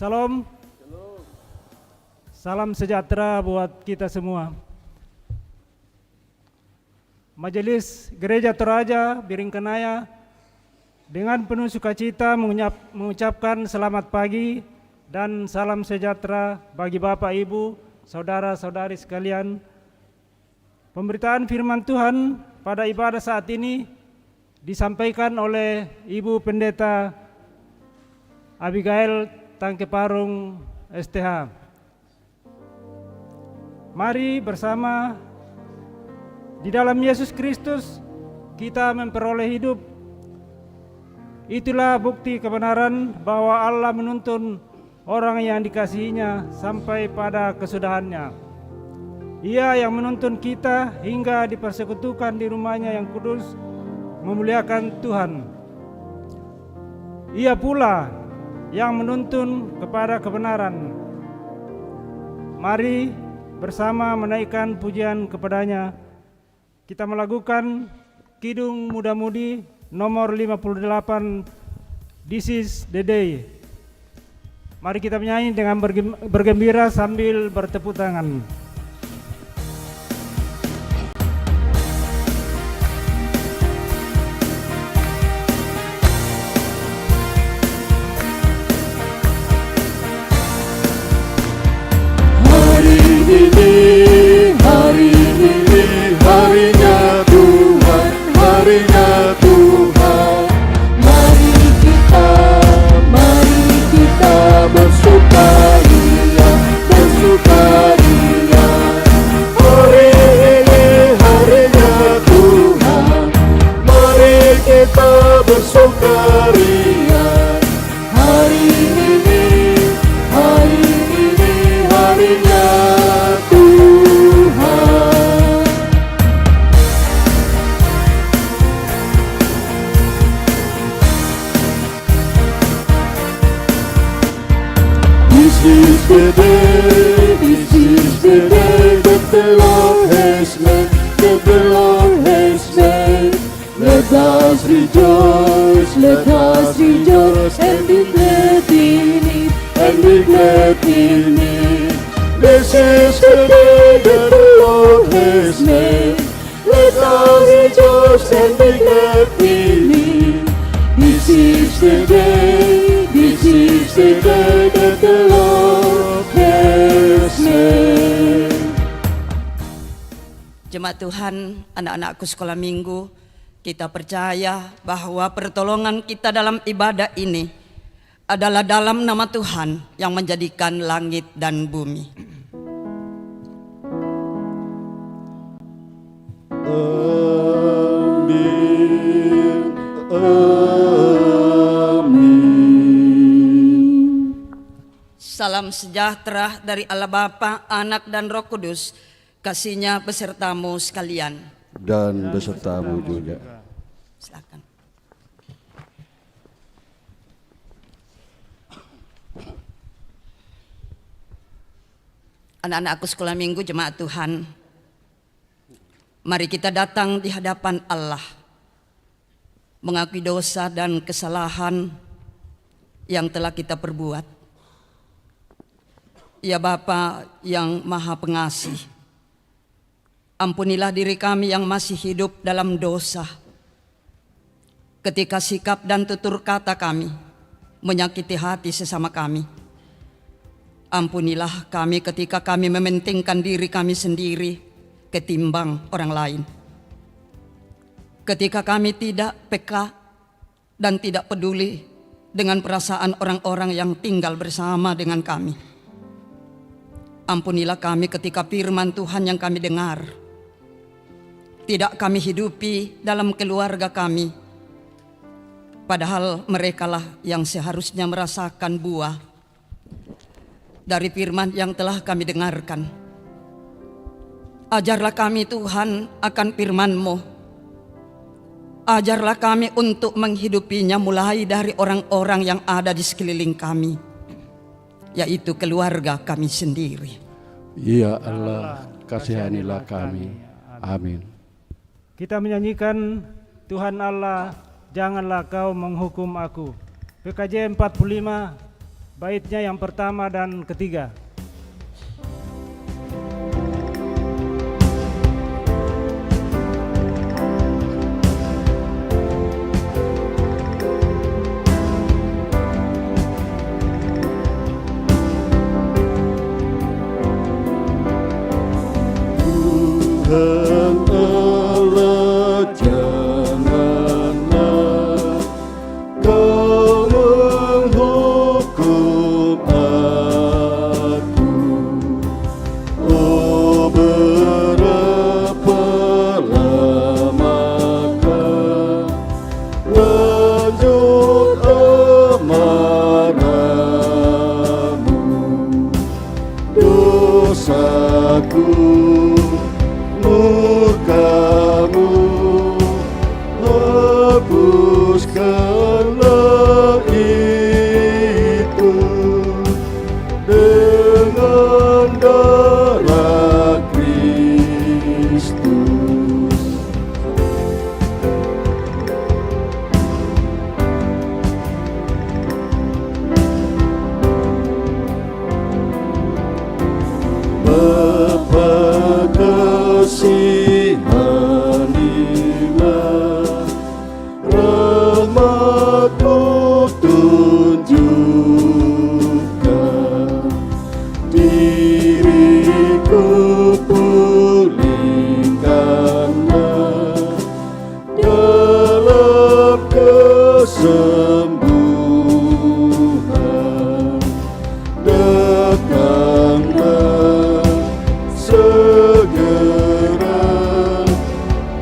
Salam. Salam sejahtera buat kita semua. Majelis Gereja Toraja Biringkanaya dengan penuh sukacita mengucapkan selamat pagi dan salam sejahtera bagi Bapak, Ibu, saudara-saudari sekalian. Pemberitaan firman Tuhan pada ibadah saat ini disampaikan oleh Ibu Pendeta Abigail Tangkeparung STH. Mari bersama di dalam Yesus Kristus kita memperoleh hidup. Itulah bukti kebenaran bahwa Allah menuntun orang yang dikasihinya sampai pada kesudahannya. Ia yang menuntun kita hingga dipersekutukan di rumahnya yang kudus, memuliakan Tuhan. Ia pula yang menuntun kepada kebenaran. Mari bersama menaikkan pujian kepadanya. Kita melakukan Kidung Muda-Mudi nomor 58, This is the day. Mari kita menyanyi dengan bergembira sambil bertepuk tangan. Let us rejoice and be glad in it, and be glad in it. This is the day that the Lord has made. Let us rejoice and be glad in it. This is the day that the Lord has made. Jemaat Tuhan, anak-anakku sekolah minggu, kita percaya bahwa pertolongan kita dalam ibadah ini adalah dalam nama Tuhan yang menjadikan langit dan bumi. Amin. Amin. Salam sejahtera dari Allah Bapa, Anak dan Roh Kudus, kasih-Nya besertamu sekalian. Dan besertamu juga. Silakan. Anak-anakku sekolah minggu, jemaat Tuhan, mari kita datang di hadapan Allah, mengakui dosa dan kesalahan yang telah kita perbuat. Ya Bapa yang Maha Pengasih, ampunilah diri kami yang masih hidup dalam dosa. Ketika sikap dan tutur kata kami menyakiti hati sesama kami. Ampunilah kami ketika kami mementingkan diri kami sendiri ketimbang orang lain. Ketika kami tidak peka dan tidak peduli dengan perasaan orang-orang yang tinggal bersama dengan kami. Ampunilah kami ketika firman Tuhan yang kami dengar tidak kami hidupi dalam keluarga kami, padahal merekalah yang seharusnya merasakan buah dari firman yang telah kami dengarkan. Ajarlah kami Tuhan akan firman-Mu. Ajarlah kami untuk menghidupinya mulai dari orang-orang yang ada di sekeliling kami, yaitu keluarga kami sendiri. Ya Allah, kasihanilah kami. Amin. Kita menyanyikan Tuhan Allah, janganlah kau menghukum aku. PKJ 45, baitnya yang pertama dan ketiga. Tuhan Allah, janganlah Kau menghukum aku. Oh, berapa lamakah lanjut amarahmu? Dosaku, murkamu, hapuskanlah itu dengan darah Kristus. Bapa, kasihanilah, rahmat-Mu tunjukkan, diriku pulihkanlah dalam kesembuhan. Datanglah segera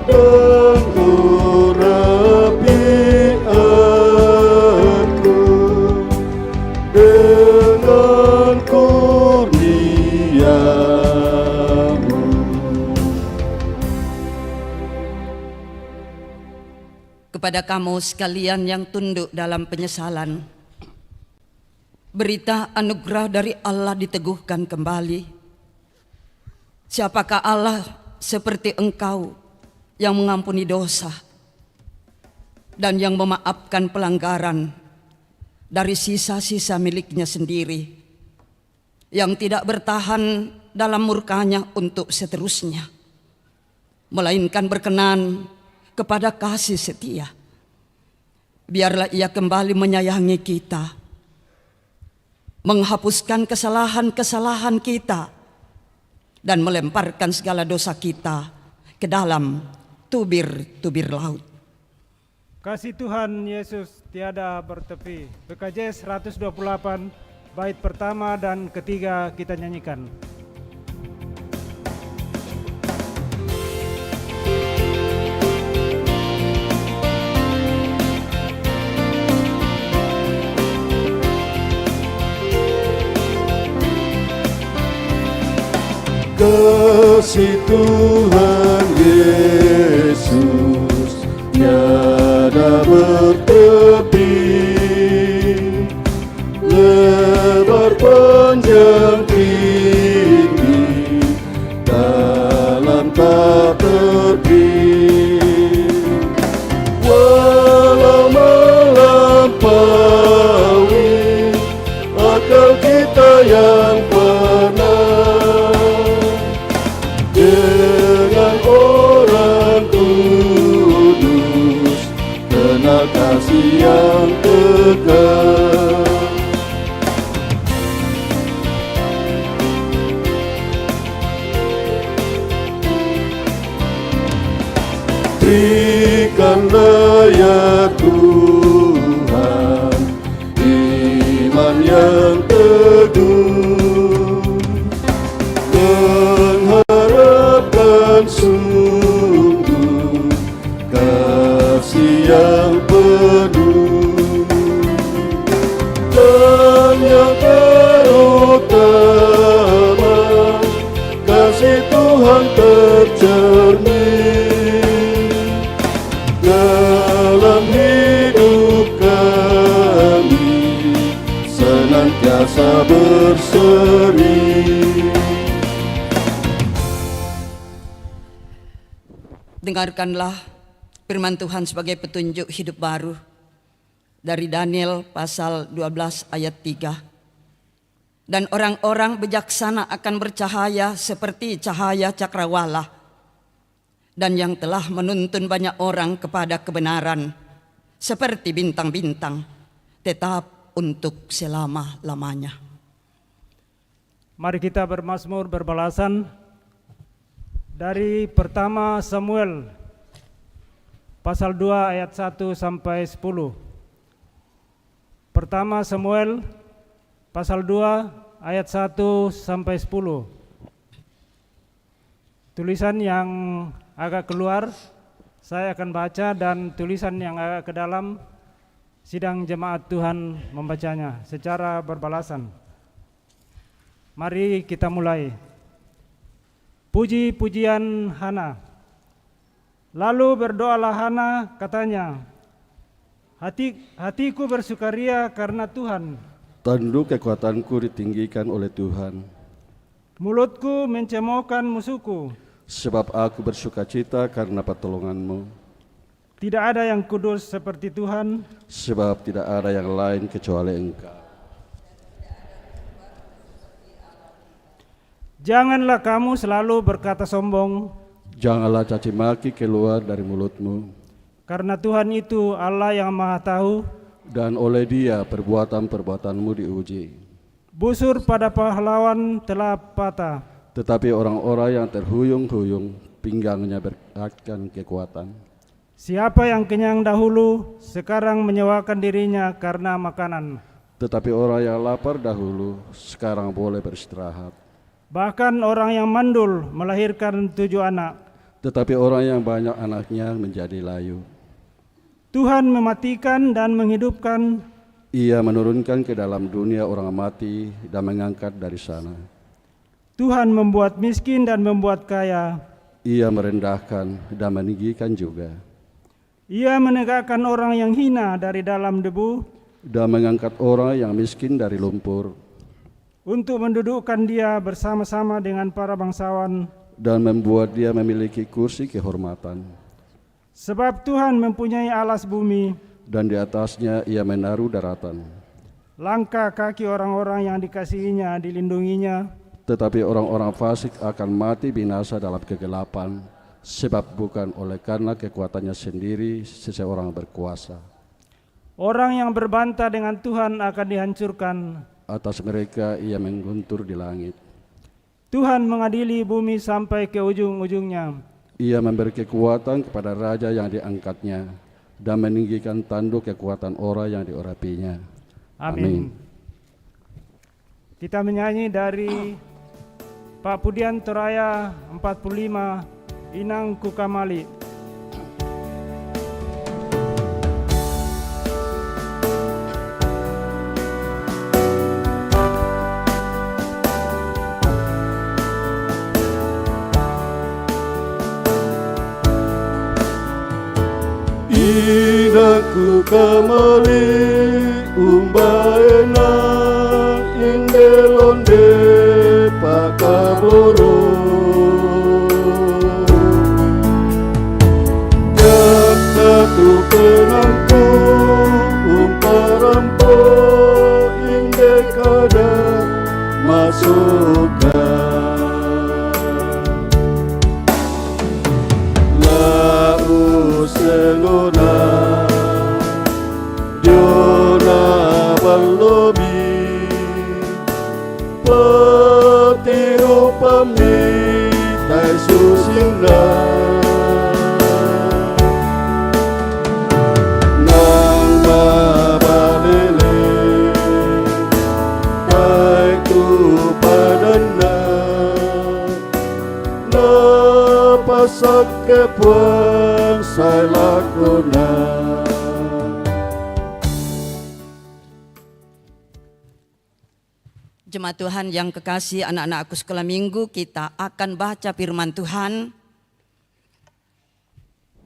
dan urapi aku dengan kurnia-Mu. Kepada kamu sekalian yang tunduk dalam penyesalan, berita anugerah dari Allah diteguhkan kembali. Siapakah Allah seperti Engkau yang mengampuni dosa dan yang memaafkan pelanggaran dari sisa-sisa miliknya sendiri, yang tidak bertahan dalam murkanya untuk seterusnya, melainkan berkenan kepada kasih setia. Biarlah Ia kembali menyayangi kita, menghapuskan kesalahan-kesalahan kita, dan melemparkan segala dosa kita ke dalam tubir-tubir laut. Kasih Tuhan Yesus tiada bertepi. PKJ 128 bait pertama dan ketiga kita nyanyikan. Kasih Tuhan Yesus tiada bertepi, lebar panjang tinggi, dalam tak terpi. Walau melampaui akal kita yang pernah, dengan orang kudus, kenal kasih yang kekal. Berikanlah ya Tuhan iman yang teguh, mengharapkan sungguh kasih yang penuh, dan yang terutama kasih Tuhan tercermin dalam hidup kami, senantiasa berseri. Dengarkanlah firman Tuhan sebagai petunjuk hidup baru dari Daniel pasal 12 ayat 3. dan orang-orang bijaksana akan bercahaya seperti cahaya cakrawala, dan yang telah menuntun banyak orang kepada kebenaran seperti bintang-bintang, tetap untuk selama-lamanya. Mari kita bermazmur berbalasan dari pertama Samuel pasal 2 ayat 1 sampai 10. Pertama Samuel pasal 2 ayat 1 sampai 10. Tulisan yang agak keluar saya akan baca, dan tulisan yang agak ke dalam sidang jemaat Tuhan membacanya secara berbalasan. Mari kita mulai. Puji-pujian Hana. Lalu berdoalah Hana, katanya, hatiku bersukaria karena Tuhan. Tanduk kekuatanku ditinggikan oleh Tuhan. Mulutku mencemoohkan musuhku. Sebab aku bersukacita karena pertolongan-Mu. Tidak ada yang kudus seperti Tuhan. Sebab tidak ada yang lain kecuali Engkau. Janganlah kamu selalu berkata sombong, Janganlah caci maki keluar dari mulut-Mu. karena Tuhan itu Allah yang Maha Tahu. Dan oleh Dia perbuatan-perbuatan-Mu diuji. Busur pada pahlawan telah patah. Tetapi orang-orang yang terhuyung-huyung, pinggangnya berkatkan kekuatan. Siapa yang kenyang dahulu, sekarang menyewakan dirinya karena makanan. Tetapi orang yang lapar dahulu, sekarang boleh beristirahat. Bahkan orang yang mandul melahirkan 7 anak. Tetapi orang yang banyak anaknya menjadi layu. Tuhan mematikan dan menghidupkan. Ia menurunkan ke dalam dunia orang mati dan mengangkat dari sana. Tuhan membuat miskin dan membuat kaya. Ia merendahkan dan meninggikan juga. Ia menegakkan orang yang hina dari dalam debu, Dan mengangkat orang yang miskin dari lumpur. untuk mendudukkan dia bersama-sama dengan para bangsawan. Dan membuat dia memiliki kursi kehormatan. Sebab Tuhan mempunyai alas bumi, Dan di atasnya ia menaruh daratan. langkah kaki orang-orang yang dikasihinya dilindunginya. Tetapi orang-orang fasik akan mati binasa dalam kegelapan, sebab bukan oleh karena kekuatannya sendiri seseorang berkuasa. Orang yang berbantah dengan Tuhan akan dihancurkan. Atas mereka ia mengguntur di langit. Tuhan mengadili bumi sampai ke ujung-ujungnya. Ia memberi kekuatan kepada raja yang diangkatnya, dan meninggikan tanduk kekuatan orang yang diurapinya. Amin. Kita menyanyi dari Pak Pudian Toraya 45, Inang Kukamali. Inangku kamali umbaena indelonde pakaboro Jakatu penangku umparampo indekada masukkan Selona Diona Balobi Patiru Pami Tai Susina Nang Mabalele Tai Tu Padana Napasak kepuan saya lakukan. Jemaat Tuhan yang kekasih, anak-anakku sekolah minggu, kita akan baca firman Tuhan.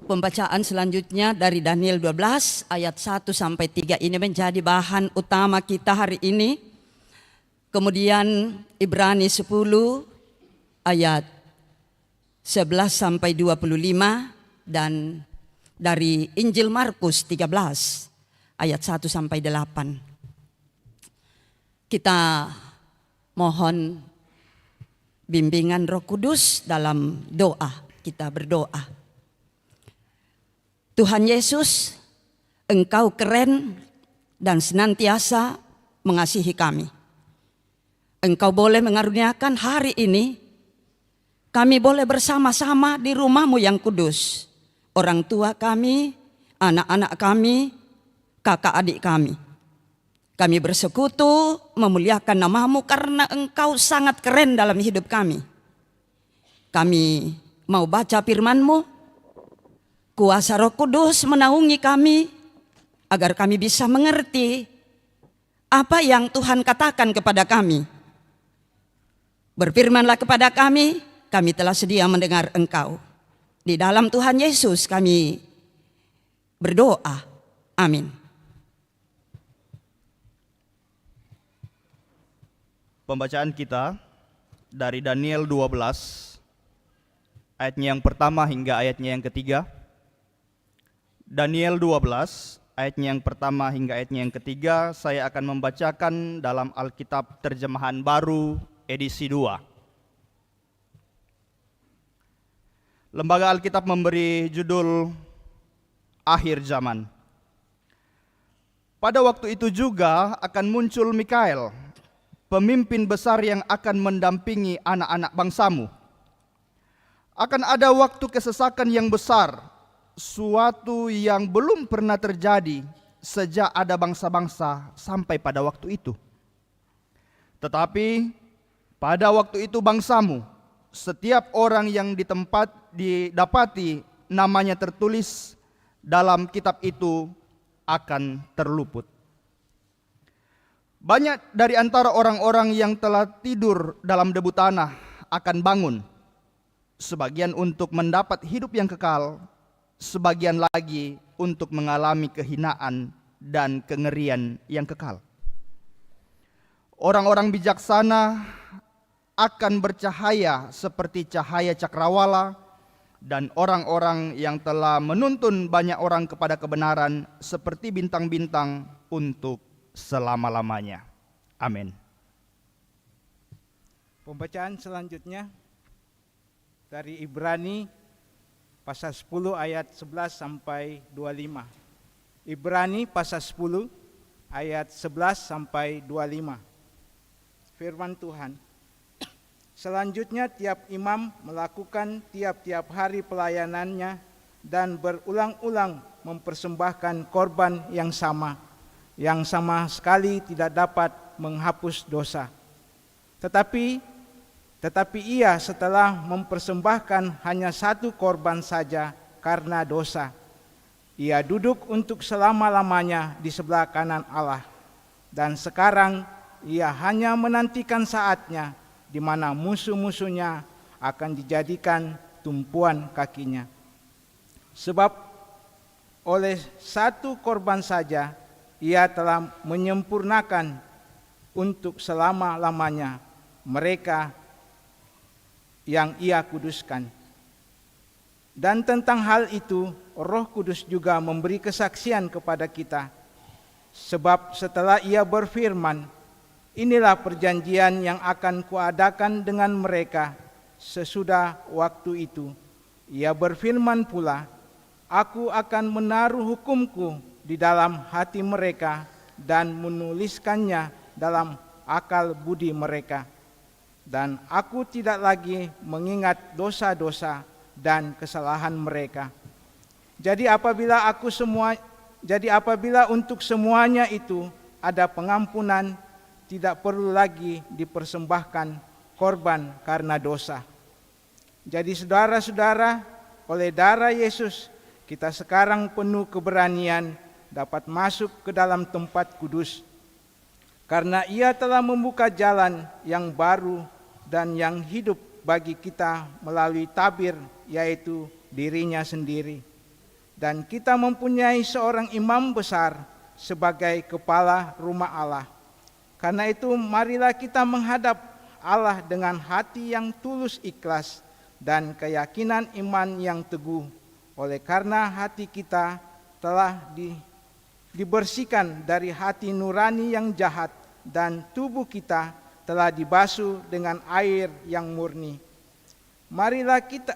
Pembacaan selanjutnya dari Daniel 12 ayat 1 sampai 3 ini menjadi bahan utama kita hari ini. Kemudian Ibrani 10 ayat 11 sampai 25 dan dari Injil Markus 13 ayat 1 sampai 8. Kita Mohon bimbingan Roh Kudus dalam doa. Kita berdoa. Tuhan Yesus, Engkau keren dan senantiasa mengasihi kami. Engkau boleh mengaruniakan hari ini, kami boleh bersama-sama di rumah-Mu yang kudus. Orang tua kami, anak-anak kami, kakak adik kami. Kami bersekutu memuliakan nama-Mu karena Engkau sangat keren dalam hidup kami. Kami mau baca firman-Mu, kuasa Roh Kudus menaungi kami agar kami bisa mengerti apa yang Tuhan katakan kepada kami. Berfirmanlah kepada kami telah sedia mendengar Engkau. Di dalam Tuhan Yesus kami berdoa. Amin. Pembacaan kita dari Daniel 12, ayatnya yang pertama hingga ayatnya yang ketiga. Daniel 12, ayatnya yang pertama hingga ayatnya yang ketiga, saya akan membacakan dalam Alkitab Terjemahan Baru edisi 2. Lembaga Alkitab memberi judul Akhir Zaman. Pada waktu itu juga akan muncul Mikael, pemimpin besar yang akan mendampingi anak-anak bangsamu. Akan ada waktu kesesakan yang besar, suatu yang belum pernah terjadi sejak ada bangsa-bangsa sampai pada waktu itu. Tetapi pada waktu itu bangsamu, setiap orang yang didapati namanya tertulis dalam kitab itu akan terluput. Banyak dari antara orang-orang yang telah tidur dalam debu tanah akan bangun, sebagian untuk mendapat hidup yang kekal, sebagian lagi untuk mengalami kehinaan dan kengerian yang kekal. Orang-orang bijaksana akan bercahaya seperti cahaya cakrawala, dan orang-orang yang telah menuntun banyak orang kepada kebenaran seperti bintang-bintang untuk selama-lamanya. Amin. Pembacaan selanjutnya dari Ibrani pasal 10 ayat 11 sampai 25. Ibrani pasal 10 ayat 11 sampai 25. Firman Tuhan. Selanjutnya tiap imam melakukan tiap-tiap hari pelayanannya dan berulang-ulang mempersembahkan korban yang sama sekali tidak dapat menghapus dosa. Tetapi ia setelah mempersembahkan hanya satu korban saja karena dosa, ia duduk untuk selama-lamanya di sebelah kanan Allah. Dan sekarang ia hanya menantikan saatnya di mana musuh-musuhnya akan dijadikan tumpuan kakinya. Sebab oleh satu korban saja ia telah menyempurnakan untuk selama-lamanya mereka yang ia kuduskan. Dan tentang hal itu Roh Kudus juga memberi kesaksian kepada kita. Sebab setelah ia berfirman, inilah perjanjian yang akan kuadakan dengan mereka sesudah waktu itu. Ia berfirman pula, aku akan menaruh hukumku di dalam hati mereka dan menuliskannya dalam akal budi mereka. Dan aku tidak lagi mengingat dosa-dosa dan kesalahan mereka. Jadi apabila untuk semuanya itu ada pengampunan, tidak perlu lagi dipersembahkan korban karena dosa. Jadi saudara-saudara, oleh darah Yesus kita sekarang penuh keberanian dapat masuk ke dalam tempat kudus. Karena ia telah membuka jalan yang baru dan yang hidup bagi kita melalui tabir, yaitu dirinya sendiri. Dan kita mempunyai seorang imam besar sebagai kepala rumah Allah. Karena itu marilah kita menghadap Allah dengan hati yang tulus ikhlas dan keyakinan iman yang teguh. Oleh karena hati kita telah dibersihkan dari hati nurani yang jahat dan tubuh kita telah dibasuh dengan air yang murni. Marilah kita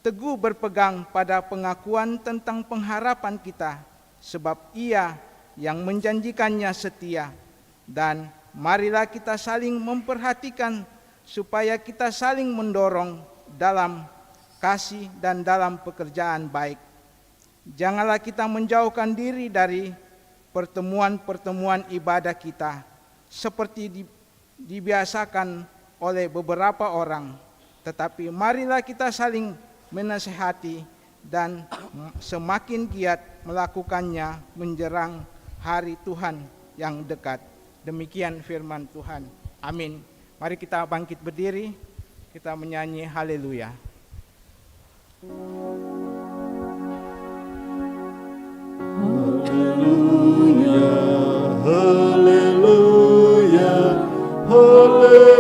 teguh berpegang pada pengakuan tentang pengharapan kita, sebab Ia yang menjanjikannya setia. Dan marilah kita saling memperhatikan supaya kita saling mendorong dalam kasih dan dalam pekerjaan baik. Janganlah kita menjauhkan diri dari pertemuan-pertemuan ibadah kita, seperti dibiasakan oleh beberapa orang, tetapi marilah kita saling menasihati dan semakin giat melakukannya menjelang hari Tuhan yang dekat. Demikian firman Tuhan. Amin. Mari kita bangkit berdiri, kita menyanyi haleluya. Haleluya, haleluya, haleluya.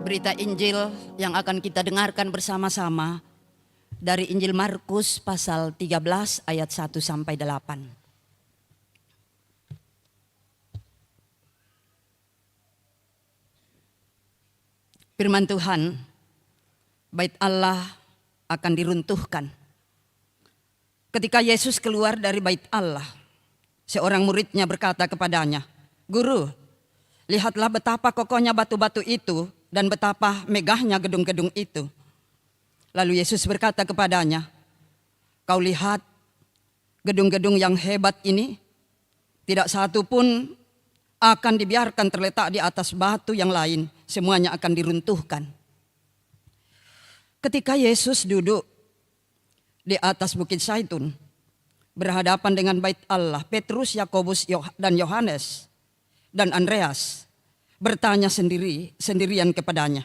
Berita Injil yang akan kita dengarkan bersama-sama dari Injil Markus pasal 13 ayat 1 sampai 8. Firman Tuhan, bait Allah akan diruntuhkan. Ketika Yesus keluar dari bait Allah, seorang muridnya berkata kepadanya, "Guru, lihatlah betapa kokohnya batu-batu itu dan betapa megahnya gedung-gedung itu." Lalu Yesus berkata kepadanya, "Kau lihat gedung-gedung yang hebat ini? Tidak satu pun akan dibiarkan terletak di atas batu yang lain, semuanya akan diruntuhkan." Ketika Yesus duduk di atas Bukit Zaitun, berhadapan dengan bait Allah, Petrus, Yakobus, dan Yohanes, dan Andreas bertanya sendirian kepadanya,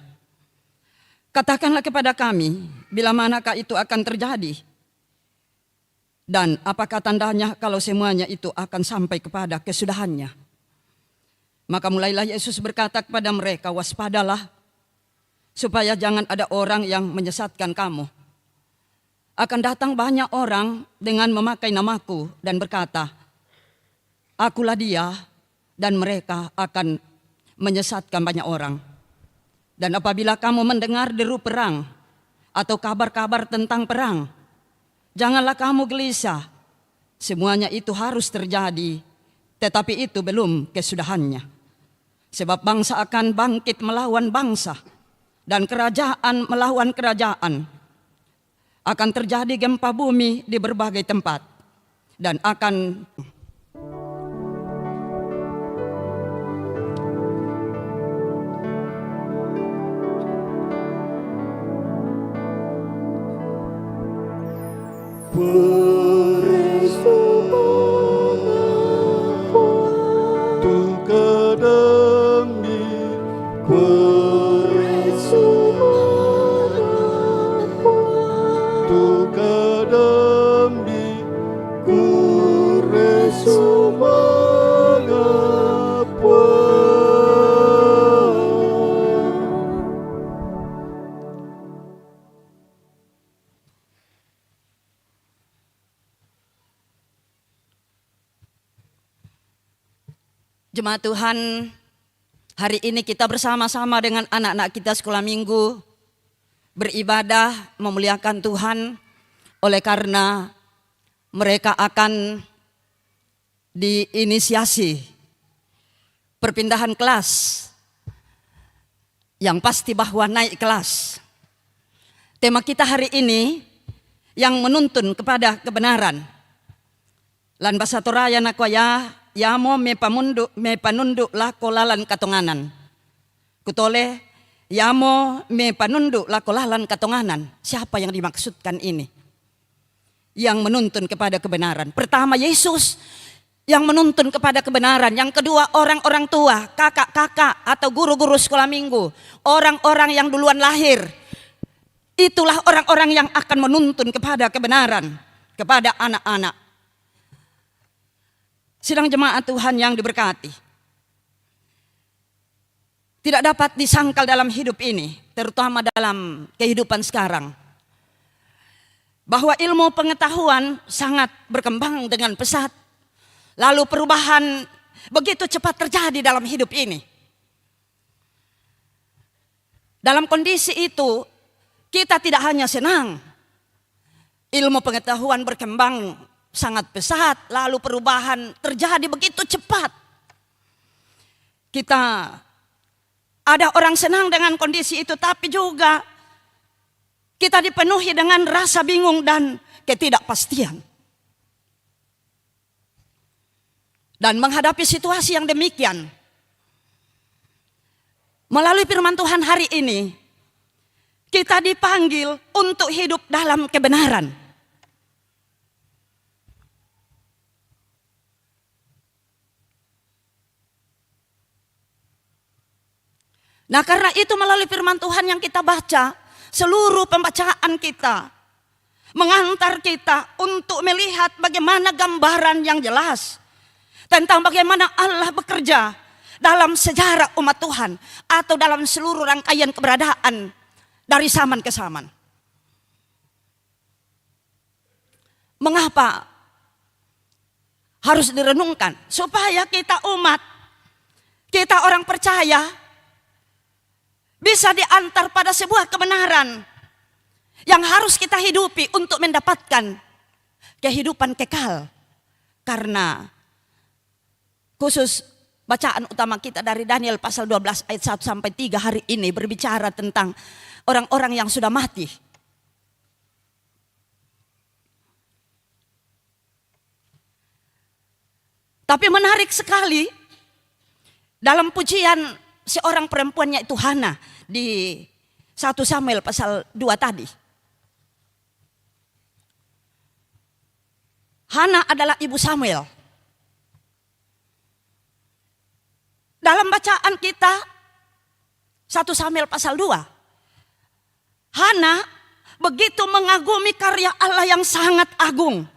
"Katakanlah kepada kami, bila manakah itu akan terjadi? Dan apakah tandanya kalau semuanya itu akan sampai kepada kesudahannya?" Maka mulailah Yesus berkata kepada mereka, "Waspadalah, supaya jangan ada orang yang menyesatkan kamu. Akan datang banyak orang dengan memakai namaku dan berkata, 'Akulah dia,' dan mereka akan menyesatkan banyak orang. Dan apabila kamu mendengar deru perang atau kabar-kabar tentang perang, janganlah kamu gelisah. Semuanya itu harus terjadi, tetapi itu belum kesudahannya. Sebab bangsa akan bangkit melawan bangsa, dan kerajaan melawan kerajaan. Akan terjadi gempa bumi di berbagai tempat, dan akan Jemaat Tuhan, hari ini kita bersama-sama dengan anak-anak kita sekolah minggu beribadah memuliakan Tuhan oleh karena mereka akan diinisiasi perpindahan kelas yang pasti bahwa naik kelas. Tema kita hari ini yang menuntun kepada kebenaran. Lan basa Toraya nakwaya yamo me panunduk lako lalan katonganan. Kutole yamo me panunduk lako lalan katonganan. Siapa yang dimaksudkan ini? Yang menuntun kepada kebenaran. Pertama Yesus yang menuntun kepada kebenaran. Yang kedua orang-orang tua, kakak-kakak atau guru-guru sekolah minggu. Orang-orang yang duluan lahir. Itulah orang-orang yang akan menuntun kepada kebenaran. Kepada anak-anak. Sidang jemaat Tuhan yang diberkati. Tidak dapat disangkal dalam hidup ini, terutama dalam kehidupan sekarang. bahwa ilmu pengetahuan sangat berkembang dengan pesat. Lalu perubahan begitu cepat terjadi dalam hidup ini. Dalam kondisi itu, kita tidak hanya senang. Ilmu pengetahuan berkembang sangat pesat, lalu perubahan terjadi begitu cepat. Kita ada orang senang dengan kondisi itu, tapi juga kita dipenuhi dengan rasa bingung dan ketidakpastian. Dan menghadapi situasi yang demikian, melalui firman Tuhan hari ini, kita dipanggil untuk hidup dalam kebenaran. Nah, karena itu melalui firman Tuhan yang kita baca, seluruh pembacaan kita mengantar kita untuk melihat bagaimana gambaran yang jelas tentang bagaimana Allah bekerja dalam sejarah umat Tuhan atau dalam seluruh rangkaian keberadaan dari zaman ke zaman. Mengapa harus direnungkan? Supaya kita umat, kita orang percaya bisa diantar pada sebuah kebenaran yang harus kita hidupi untuk mendapatkan kehidupan kekal. Karena khusus bacaan utama kita dari Daniel pasal 12 ayat 1 sampai 3 hari ini berbicara tentang orang-orang yang sudah mati. Tapi menarik sekali dalam pujian seorang perempuannya itu Hana di 1 Samuel pasal 2 tadi. Hana adalah ibu Samuel. Dalam bacaan kita 1 Samuel pasal 2, Hana begitu mengagumi karya Allah yang sangat agung.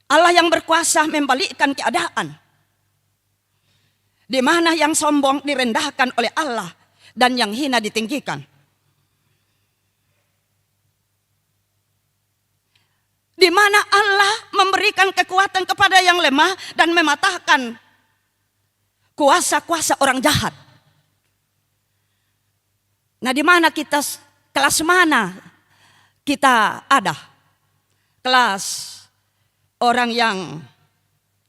Allah yang berkuasa membalikkan keadaan. Di mana yang sombong direndahkan oleh Allah dan yang hina ditinggikan. Di mana Allah memberikan kekuatan kepada yang lemah dan mematahkan kuasa-kuasa orang jahat. Nah, di mana kita, kelas mana kita ada? Kelas orang yang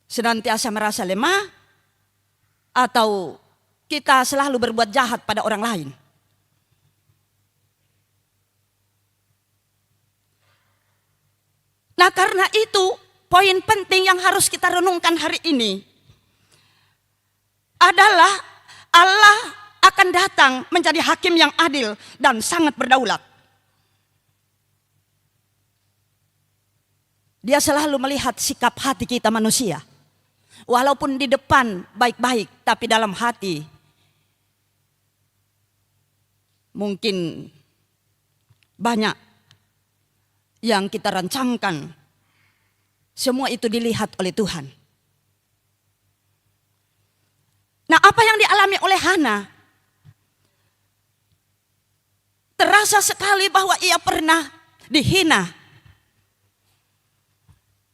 senantiasa merasa lemah, atau kita selalu berbuat jahat pada orang lain? Nah, karena itu poin penting yang harus kita renungkan hari ini adalah Allah akan datang menjadi hakim yang adil dan sangat berdaulat. Dia selalu melihat sikap hati kita manusia. Walaupun di depan baik-baik, tapi dalam hati mungkin banyak yang kita rancangkan. Semua itu dilihat oleh Tuhan. Nah, apa yang dialami oleh Hana? Terasa sekali bahwa ia pernah dihina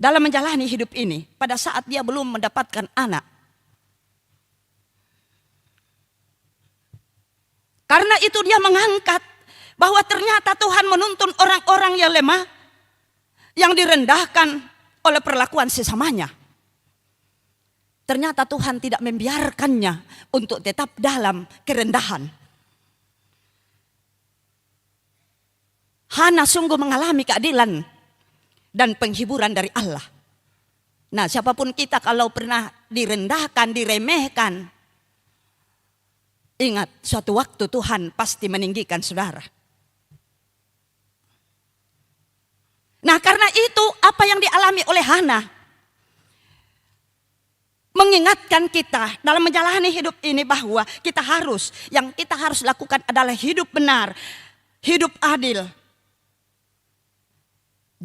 dalam menjalani hidup ini pada saat dia belum mendapatkan anak. Karena itu dia mengangkat bahwa ternyata Tuhan menuntun orang-orang yang lemah, yang direndahkan oleh perlakuan sesamanya. Ternyata Tuhan tidak membiarkannya untuk tetap dalam kerendahan. Hana sungguh mengalami keadilan dan penghiburan dari Allah. Nah, siapapun kita kalau pernah direndahkan, diremehkan, ingat suatu waktu Tuhan pasti meninggikan saudara. Nah, karena itu apa yang dialami oleh Hana mengingatkan kita dalam menjalani hidup ini bahwa yang kita harus lakukan adalah hidup benar, hidup adil.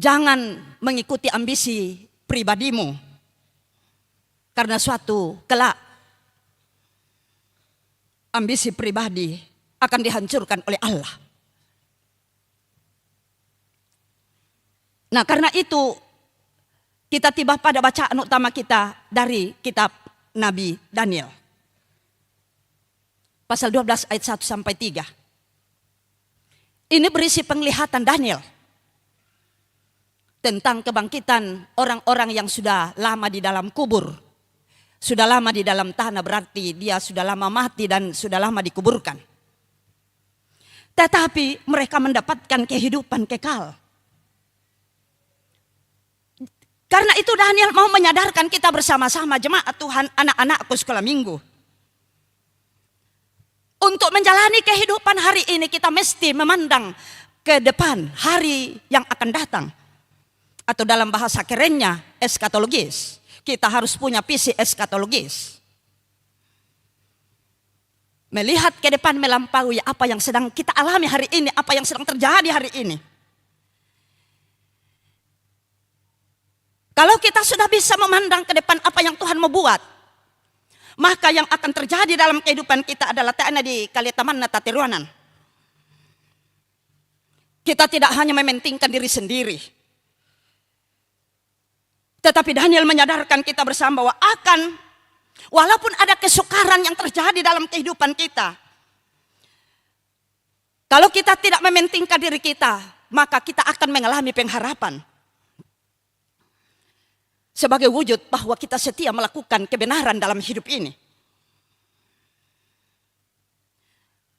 Jangan mengikuti ambisi pribadimu. Karena suatu kelak ambisi pribadi akan dihancurkan oleh Allah. Nah, karena itu kita tiba pada bacaan utama kita dari kitab Nabi Daniel. Pasal 12 ayat 1 sampai 3. Ini berisi penglihatan Daniel tentang kebangkitan orang-orang yang sudah lama di dalam kubur. Sudah lama di dalam tanah, berarti dia sudah lama mati dan sudah lama dikuburkan. Tetapi mereka mendapatkan kehidupan kekal. Karena itu Daniel mau menyadarkan kita bersama-sama jemaat Tuhan, anak-anakku sekolah minggu. Untuk menjalani kehidupan hari ini kita mesti memandang ke depan hari yang akan datang. Atau dalam bahasa kerennya eskatologis. Kita harus punya visi eskatologis. Melihat ke depan melampaui apa yang sedang kita alami hari ini, apa yang sedang terjadi hari ini. Kalau kita sudah bisa memandang ke depan apa yang Tuhan mau buat, maka yang akan terjadi dalam kehidupan kita adalah ta'ana di kalitamanna tatiruanan. Kita tidak hanya mementingkan diri sendiri. Tetapi Daniel menyadarkan kita bersama bahwa walaupun ada kesukaran yang terjadi dalam kehidupan kita, kalau kita tidak mementingkan diri kita, maka kita akan mengalami pengharapan. Sebagai wujud bahwa kita setia melakukan kebenaran dalam hidup ini.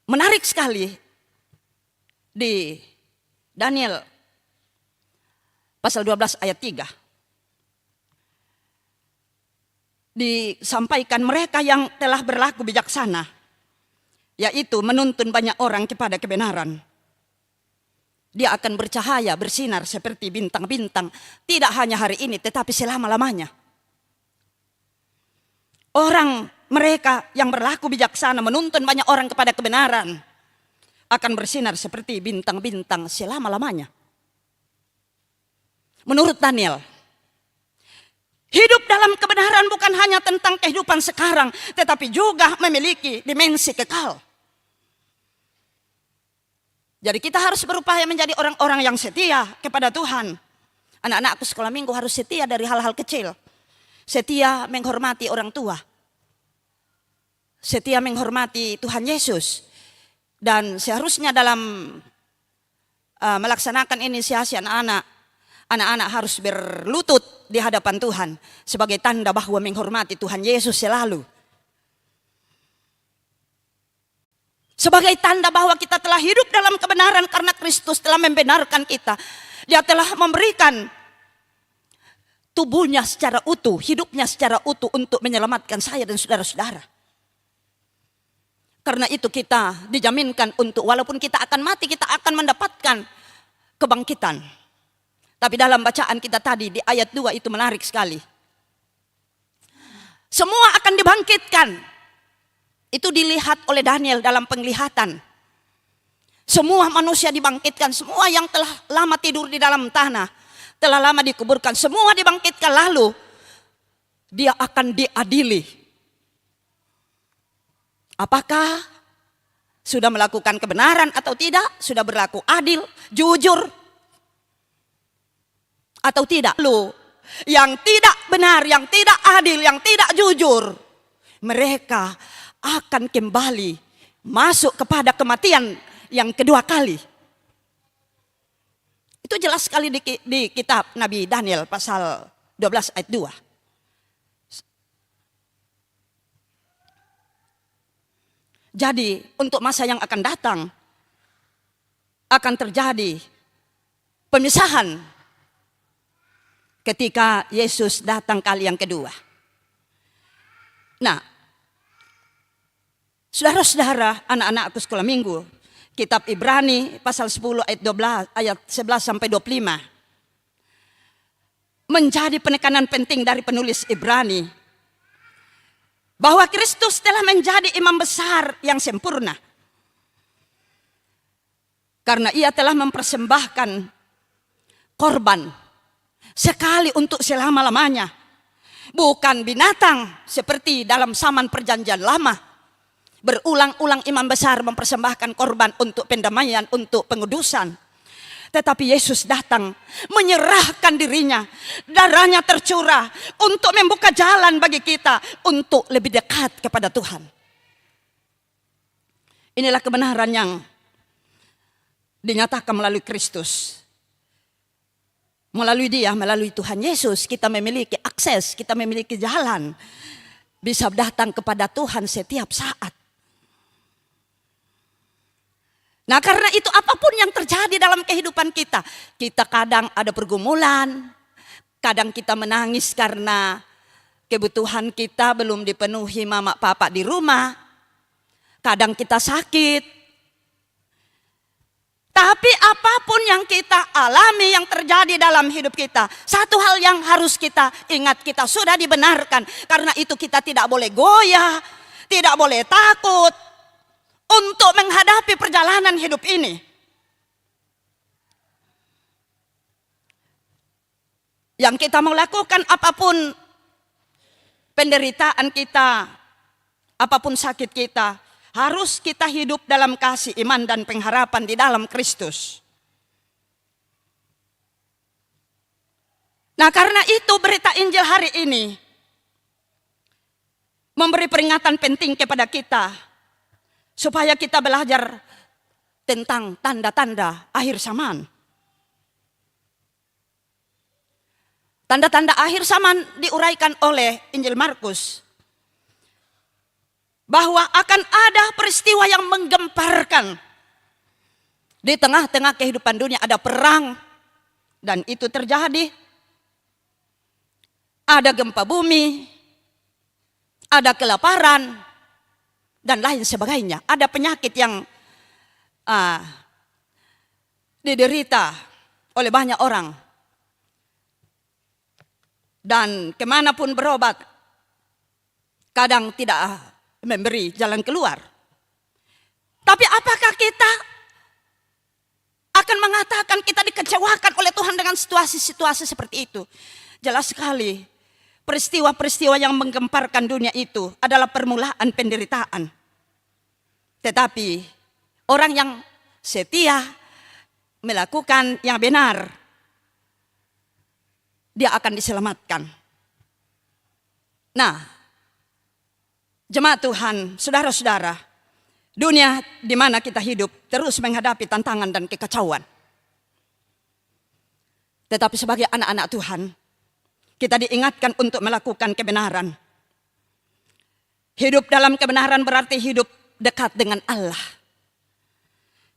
Menarik sekali di Daniel pasal 12 ayat 3. Disampaikan mereka yang telah berlaku bijaksana, yaitu menuntun banyak orang kepada kebenaran. Dia akan bercahaya, bersinar seperti bintang-bintang. Tidak hanya hari ini, tetapi selama-lamanya. Orang mereka yang berlaku bijaksana, menuntun banyak orang kepada kebenaran, akan bersinar seperti bintang-bintang selama-lamanya. Menurut Daniel, hidup dalam kebenaran bukan hanya tentang kehidupan sekarang, tetapi juga memiliki dimensi kekal. Jadi kita harus berupaya menjadi orang-orang yang setia kepada Tuhan. Anak-anakku sekolah minggu harus setia dari hal-hal kecil. Setia menghormati orang tua. Setia menghormati Tuhan Yesus. Dan seharusnya dalam melaksanakan inisiasi anak-anak harus berlutut di hadapan Tuhan. Sebagai tanda bahwa menghormati Tuhan Yesus selalu. Sebagai tanda bahwa kita telah hidup dalam kebenaran karena Kristus telah membenarkan kita. Dia telah memberikan tubuhnya secara utuh, hidupnya secara utuh untuk menyelamatkan saya dan saudara-saudara. Karena itu kita dijaminkan untuk walaupun kita akan mati, kita akan mendapatkan kebangkitan. Tapi dalam bacaan kita tadi di ayat 2 itu menarik sekali. Semua akan dibangkitkan. Itu dilihat oleh Daniel dalam penglihatan. Semua manusia dibangkitkan, semua yang telah lama tidur di dalam tanah, telah lama dikuburkan, semua dibangkitkan, lalu dia akan diadili. Apakah sudah melakukan kebenaran atau tidak? Sudah berlaku adil, jujur atau tidak? Lalu yang tidak benar, yang tidak adil, yang tidak jujur, mereka akan kembali masuk kepada kematian yang kedua kali. Itu jelas sekali di kitab Nabi Daniel pasal 12 ayat 2. Jadi untuk masa yang akan datang akan terjadi pemisahan ketika Yesus datang kali yang kedua. Nah, saudara-saudara, anak-anakku sekolah minggu, kitab Ibrani pasal 10 ayat 12 ayat 11 sampai 25 menjadi penekanan penting dari penulis Ibrani bahwa Kristus telah menjadi imam besar yang sempurna karena ia telah mempersembahkan korban sekali untuk selama-lamanya, bukan binatang seperti dalam zaman perjanjian lama. Berulang-ulang imam besar mempersembahkan korban untuk pendamaian, untuk pengudusan. Tetapi Yesus datang menyerahkan dirinya, darahnya tercurah untuk membuka jalan bagi kita untuk lebih dekat kepada Tuhan. Inilah kebenaran yang dinyatakan melalui Kristus. Melalui Dia, melalui Tuhan Yesus, kita memiliki akses, kita memiliki jalan. Bisa datang kepada Tuhan setiap saat. Nah, karena itu apapun yang terjadi dalam kehidupan kita, kita kadang ada pergumulan, kadang kita menangis karena kebutuhan kita belum dipenuhi mama papa di rumah, kadang kita sakit. Tapi apapun yang kita alami, yang terjadi dalam hidup kita, satu hal yang harus kita ingat, kita sudah dibenarkan. Karena itu kita tidak boleh goyah, tidak boleh takut untuk menghadapi perjalanan hidup ini. Yang kita mau lakukan, apapun penderitaan kita, apapun sakit kita, harus kita hidup dalam kasih, iman, dan pengharapan di dalam Kristus. Nah, karena itu berita Injil hari ini memberi peringatan penting kepada kita, supaya kita belajar tentang tanda-tanda akhir zaman. Tanda-tanda akhir zaman diuraikan oleh Injil Markus. Bahwa akan ada peristiwa yang menggemparkan. Di tengah-tengah kehidupan dunia ada perang. Dan itu terjadi. Ada gempa bumi. Ada kelaparan. Dan lain sebagainya. Ada penyakit yang diderita oleh banyak orang. Dan kemanapun berobat, kadang tidak memberi jalan keluar. Tapi apakah kita akan mengatakan kita dikecewakan oleh Tuhan dengan situasi-situasi seperti itu? Jelas sekali. Peristiwa-peristiwa yang menggemparkan dunia itu adalah permulaan penderitaan. Tetapi orang yang setia melakukan yang benar, dia akan diselamatkan. Nah, jemaat Tuhan, saudara-saudara, dunia di mana kita hidup terus menghadapi tantangan dan kekacauan. Tetapi sebagai anak-anak Tuhan, kita diingatkan untuk melakukan kebenaran. Hidup dalam kebenaran berarti hidup dekat dengan Allah.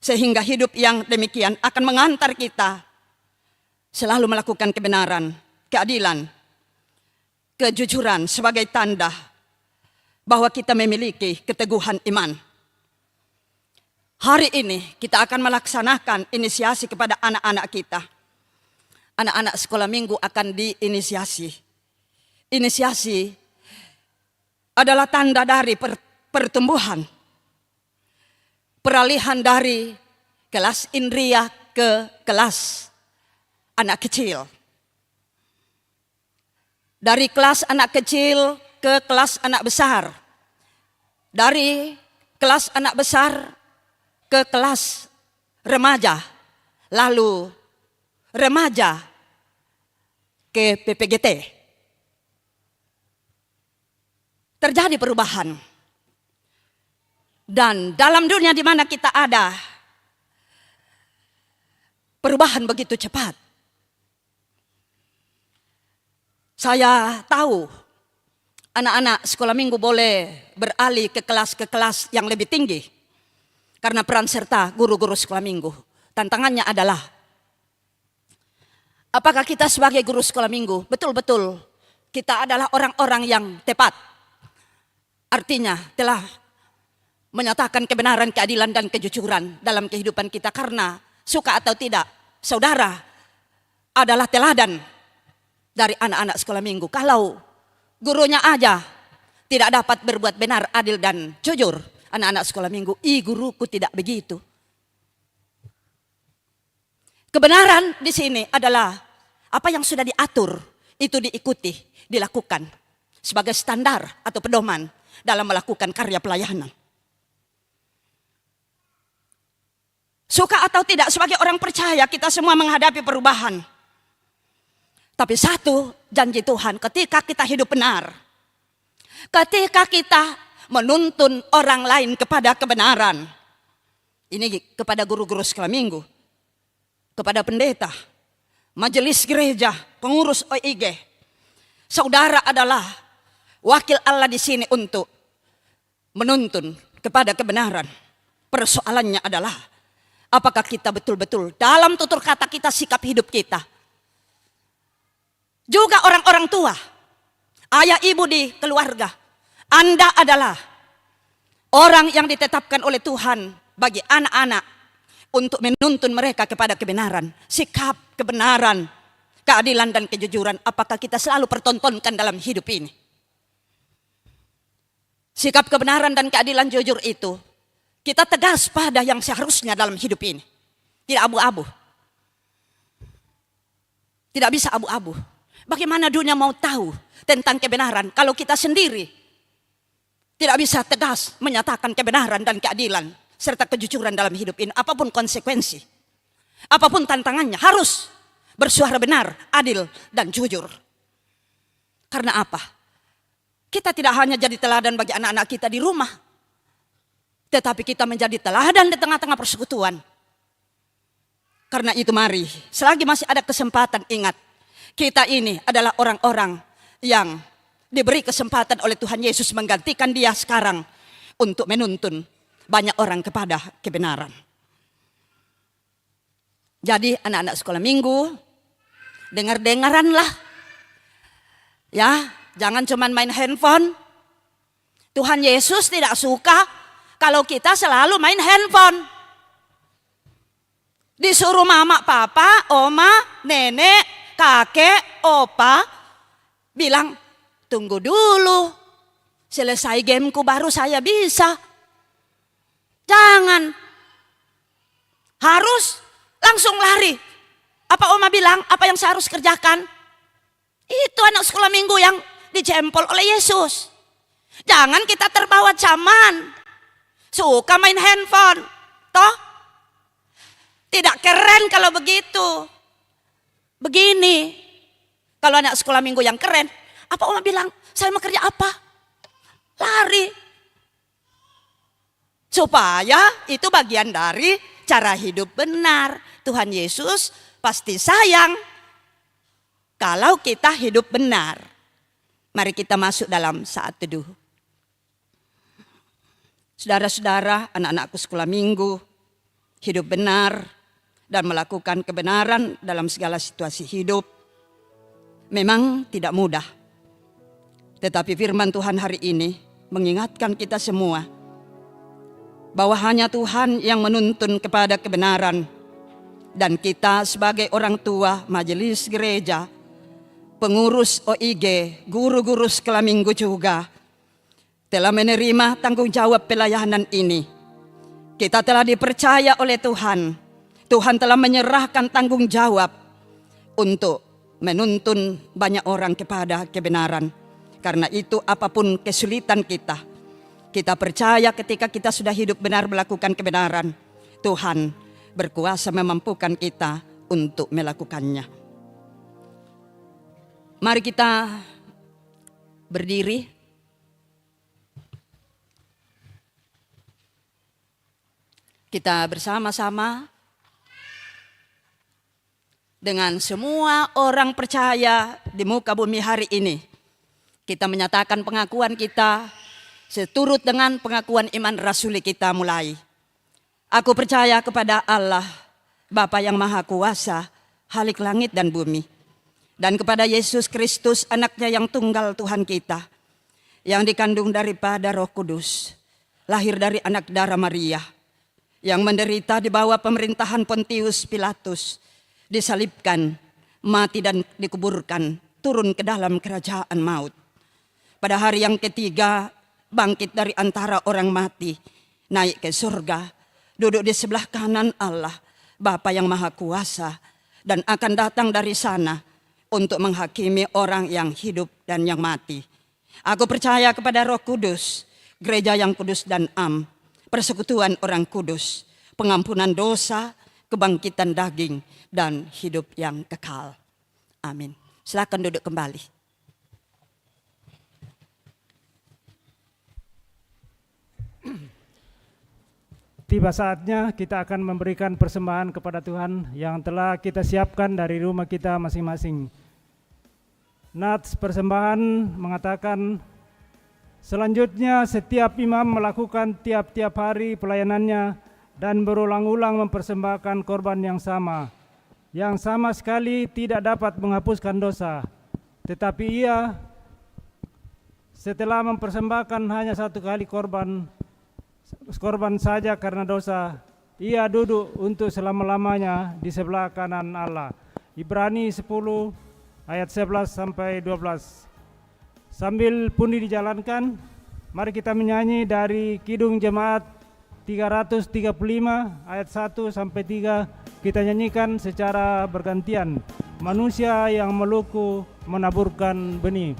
Sehingga hidup yang demikian akan mengantar kita selalu melakukan kebenaran, keadilan, kejujuran sebagai tanda bahwa kita memiliki keteguhan iman. Hari ini kita akan melaksanakan inisiasi kepada anak-anak kita. Anak-anak sekolah minggu akan diinisiasi. Inisiasi adalah tanda dari pertumbuhan. Peralihan dari kelas indria ke kelas anak kecil. Dari kelas anak kecil ke kelas anak besar. Dari kelas anak besar ke kelas remaja. Lalu remaja ke PPGT. Terjadi perubahan. Dan dalam dunia di mana kita ada, perubahan begitu cepat. Saya tahu anak-anak sekolah minggu boleh beralih ke kelas yang lebih tinggi. Karena peran serta guru-guru sekolah minggu. Tantangannya adalah, apakah kita sebagai guru sekolah minggu betul-betul kita adalah orang-orang yang tepat? Artinya telah menyatakan kebenaran, keadilan, dan kejujuran dalam kehidupan kita. Karena suka atau tidak, saudara adalah teladan dari anak-anak sekolah minggu. Kalau gurunya aja tidak dapat berbuat benar, adil, dan jujur, anak-anak sekolah minggu, guruku tidak begitu. Kebenaran di sini adalah apa yang sudah diatur, itu diikuti, dilakukan sebagai standar atau pedoman dalam melakukan karya pelayanan. Suka atau tidak, sebagai orang percaya kita semua menghadapi perubahan. Tapi satu janji Tuhan, ketika kita hidup benar, ketika kita menuntun orang lain kepada kebenaran, ini kepada guru-guru sekolah minggu, kepada pendeta, majelis gereja, pengurus OIG, saudara adalah wakil Allah di sini untuk menuntun kepada kebenaran. Persoalannya adalah, apakah kita betul-betul dalam tutur kata kita, sikap hidup kita. Juga orang-orang tua, ayah ibu di keluarga, Anda adalah orang yang ditetapkan oleh Tuhan bagi anak-anak untuk menuntun mereka kepada kebenaran. Sikap, kebenaran, keadilan dan kejujuran, apakah kita selalu pertontonkan dalam hidup ini? Sikap kebenaran dan keadilan jujur itu kita tegas pada yang seharusnya dalam hidup ini. Tidak abu-abu. Tidak bisa abu-abu. Bagaimana dunia mau tahu tentang kebenaran kalau kita sendiri tidak bisa tegas menyatakan kebenaran dan keadilan serta kejujuran dalam hidup ini? Apapun konsekuensi, apapun tantangannya, harus bersuara benar, adil, dan jujur. Karena apa? Kita tidak hanya jadi teladan bagi anak-anak kita di rumah, tetapi kita menjadi teladan di tengah-tengah persekutuan. Karena itu mari, selagi masih ada kesempatan, ingat, kita ini adalah orang-orang yang diberi kesempatan oleh Tuhan Yesus menggantikan dia sekarang untuk menuntun banyak orang kepada kebenaran. Jadi anak-anak sekolah minggu, dengar-dengaranlah. Ya, jangan cuma main handphone. Tuhan Yesus tidak suka kalau kita selalu main handphone. Disuruh mama, papa, oma, nenek, kakek, opa bilang, tunggu dulu, selesai gameku baru saya bisa. Jangan, harus langsung lari. Apa oma bilang, apa yang saya harus kerjakan? Itu anak sekolah minggu yang dijempol oleh Yesus. Jangan kita terbawa zaman, suka main handphone. Toh, tidak keren kalau begitu. Begini, kalau anak sekolah minggu yang keren, apa oma bilang, saya mau kerja apa? Lari. Supaya itu bagian dari cara hidup benar. Tuhan Yesus pasti sayang kalau kita hidup benar. Mari kita masuk dalam saat teduh. Saudara-saudara, anak-anakku sekolah minggu, hidup benar dan melakukan kebenaran dalam segala situasi hidup memang tidak mudah. Tetapi firman Tuhan hari ini mengingatkan kita semua bahwa hanya Tuhan yang menuntun kepada kebenaran. Dan kita sebagai orang tua, majelis gereja, pengurus OIG, guru-guru sekolah minggu juga telah menerima tanggung jawab pelayanan ini. Kita telah dipercaya oleh Tuhan. Tuhan telah menyerahkan tanggung jawab untuk menuntun banyak orang kepada kebenaran. Karena itu apapun kesulitan kita, kita percaya ketika kita sudah hidup benar melakukan kebenaran, Tuhan berkuasa memampukan kita untuk melakukannya. Mari kita berdiri. Kita bersama-sama dengan semua orang percaya di muka bumi hari ini. Kita menyatakan pengakuan kita seturut dengan pengakuan iman rasuli kita mulai. Aku percaya kepada Allah, Bapa yang Maha Kuasa, Khalik langit dan bumi. Dan kepada Yesus Kristus, anaknya yang tunggal Tuhan kita, yang dikandung daripada Roh Kudus, lahir dari anak darah Maria, yang menderita di bawah pemerintahan Pontius Pilatus, disalibkan, mati dan dikuburkan, turun ke dalam kerajaan maut. Pada hari yang ketiga, bangkit dari antara orang mati, naik ke surga, duduk di sebelah kanan Allah, Bapa yang Maha Kuasa, dan akan datang dari sana untuk menghakimi orang yang hidup dan yang mati. Aku percaya kepada Roh Kudus, gereja yang kudus dan am, persekutuan orang kudus, pengampunan dosa, kebangkitan daging, dan hidup yang kekal. Amin. Silakan duduk kembali. Tiba saatnya kita akan memberikan persembahan kepada Tuhan yang telah kita siapkan dari rumah kita masing-masing. Nats persembahan mengatakan, selanjutnya setiap imam melakukan tiap-tiap hari pelayanannya dan berulang-ulang mempersembahkan korban yang sama sekali tidak dapat menghapuskan dosa. Tetapi ia setelah mempersembahkan hanya satu kali korban saja karena dosa, ia duduk untuk selama-lamanya di sebelah kanan Allah. Ibrani 10 ayat 11 sampai 12. Sambil pundi dijalankan, mari kita menyanyi dari Kidung Jemaat 335 ayat 1 sampai 3. Kita nyanyikan secara bergantian. Manusia yang meluku menaburkan benih.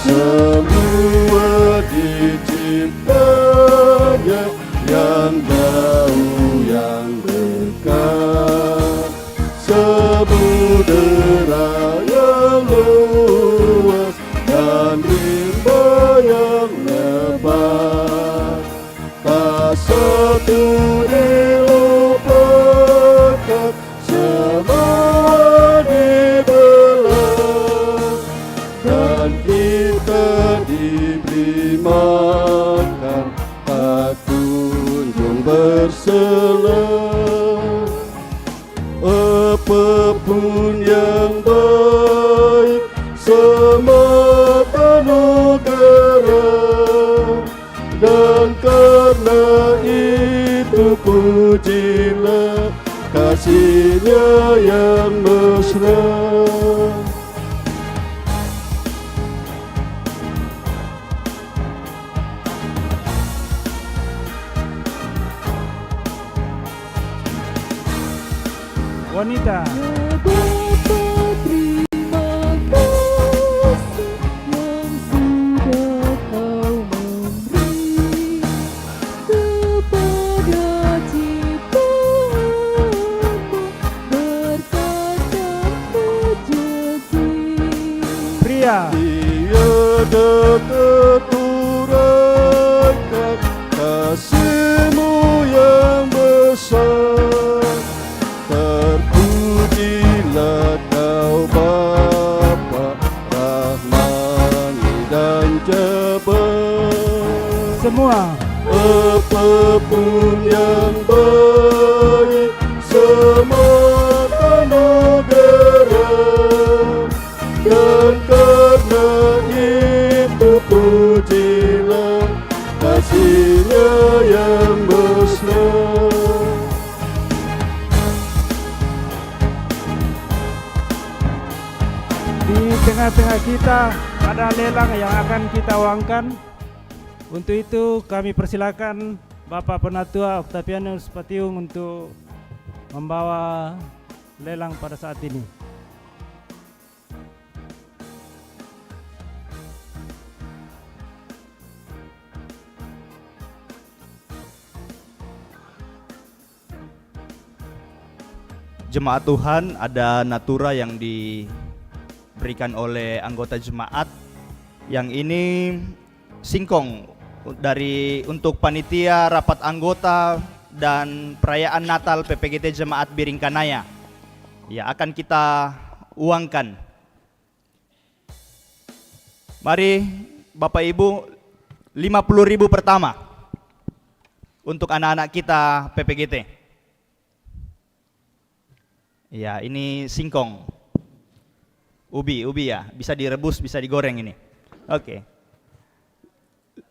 Semua diciptanya yang jauh yang dekat, samudera yang luas dan rimba yang lebar, tak satu dilupakan, semua dibelah, dan kita diberi makan, tak kunjung bersela. Apapun yang baik semata negara, dan karena itu pujilah kasih-Nya yang mesra. Wanita. Pria. Tiada keturunkan kasih-Mu yang besar, terpujilah Kau Bapa Rahmani dan Jabar. Semua. Apapun yang baik semata negara, dan karena itu pujilah kasih-Nya yang mesra. Di tengah-tengah kita ada lelang yang akan kita uangkan. Untuk itu kami persilakan Bapak Penatua Octavianus Patiung untuk membawa lelang pada saat ini. Jemaat Tuhan, ada natura yang diberikan oleh anggota jemaat. Yang ini singkong untuk panitia, rapat anggota, dan perayaan Natal PPGT Jemaat Biringkanaya. Ya, akan kita uangkan. Mari Bapak Ibu, 50.000 pertama untuk anak-anak kita PPGT. Ya, ini singkong. Ubi ya, bisa direbus, bisa digoreng ini. Oke.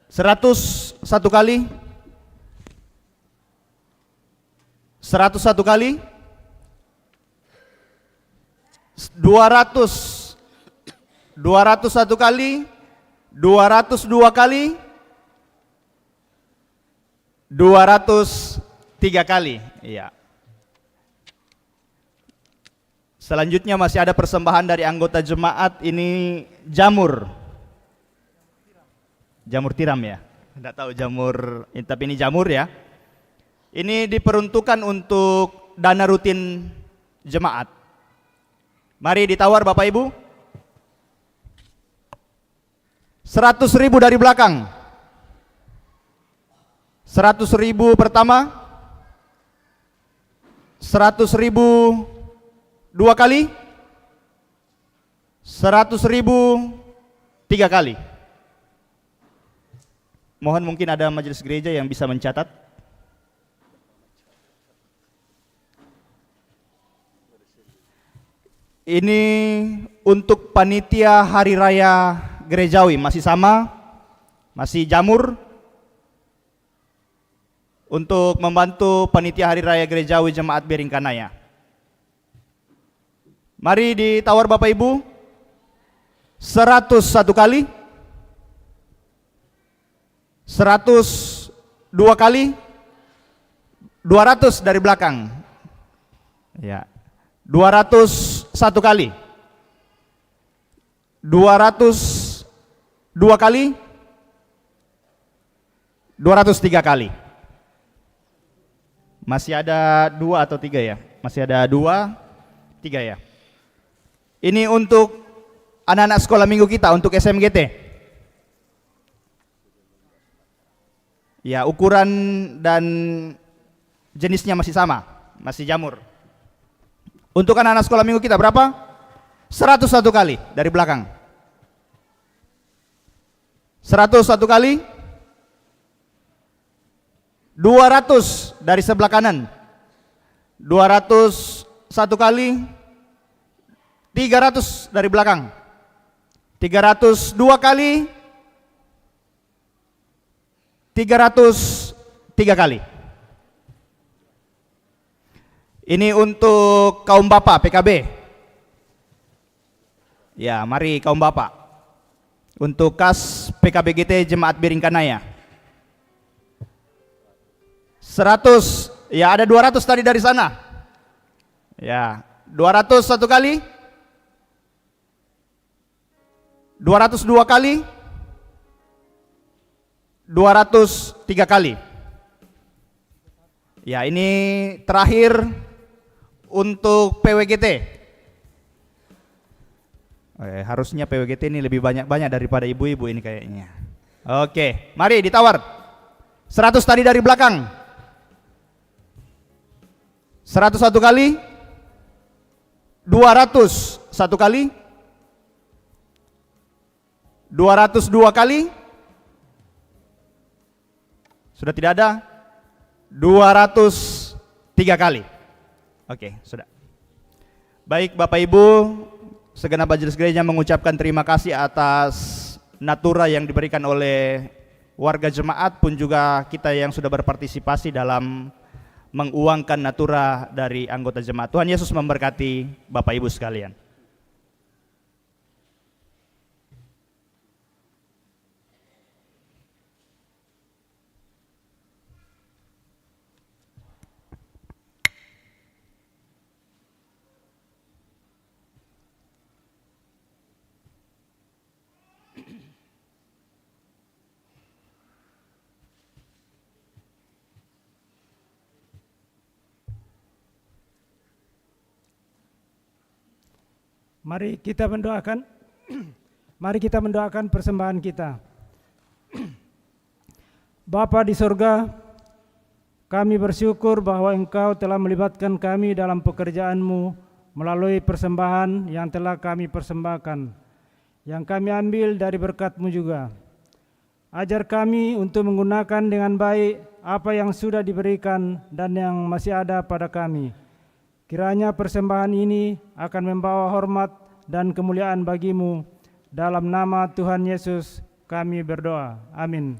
101 kali. 101 kali. 201 kali. 202 kali. 203 kali. Iya. Selanjutnya masih ada persembahan dari anggota jemaat, ini jamur. Jamur tiram ya. Tidak tahu jamur, tapi ini jamur ya. Ini diperuntukkan untuk dana rutin jemaat. Mari ditawar Bapak Ibu. 100.000 dari belakang. 100.000 pertama. 100.000 2 kali. 100.000 3 kali. Mohon mungkin ada majelis gereja yang bisa mencatat. Ini untuk panitia hari raya gerejawi, masih sama, masih jamur. Untuk membantu panitia hari raya gerejawi Jemaat Biringkanaya. Mari ditawar Bapak Ibu. 101 kali. 102 kali. 200 dari belakang. Ya. 201 kali. 202 kali. 203 kali. Masih ada 2 atau 3 ya? Masih ada 2, 3 ya. Ini untuk anak-anak sekolah minggu kita, untuk SMGT. Ya, ukuran dan jenisnya masih sama, masih jamur. Untuk anak-anak sekolah minggu kita berapa? 101 kali dari belakang. 101 kali. 200 dari sebelah kanan. 201 kali. 300 dari belakang. 302 kali. 303 kali. Ini untuk kaum bapak PKB. Ya, mari kaum bapak. Untuk kas PKBGT Jemaat Biringkanaya. 100, ya ada 200 tadi dari sana. Ya, 200 1 kali. 202 kali. 203 kali. Ya, ini terakhir untuk PWGT. Harusnya PWGT ini lebih banyak daripada ibu-ibu ini kayaknya. Oke, mari ditawar. 100 tadi dari belakang. 101 kali. 200 1 kali. 202 kali. Sudah tidak ada. 203 kali. Oke, sudah. Baik Bapak Ibu, segenap majelis gereja mengucapkan terima kasih atas natura yang diberikan oleh warga jemaat, pun juga kita yang sudah berpartisipasi dalam menguangkan natura dari anggota jemaat. Tuhan Yesus memberkati Bapak Ibu sekalian. Mari kita mendoakan mari kita mendoakan persembahan kita. Bapa di sorga, kami bersyukur bahwa Engkau telah melibatkan kami dalam pekerjaan-Mu melalui persembahan yang telah kami persembahkan, yang kami ambil dari berkat-Mu juga. Ajar kami untuk menggunakan dengan baik apa yang sudah diberikan dan yang masih ada pada kami. Kiranya persembahan ini akan membawa hormat dan kemuliaan bagi-Mu. Dalam nama Tuhan Yesus kami berdoa. Amin.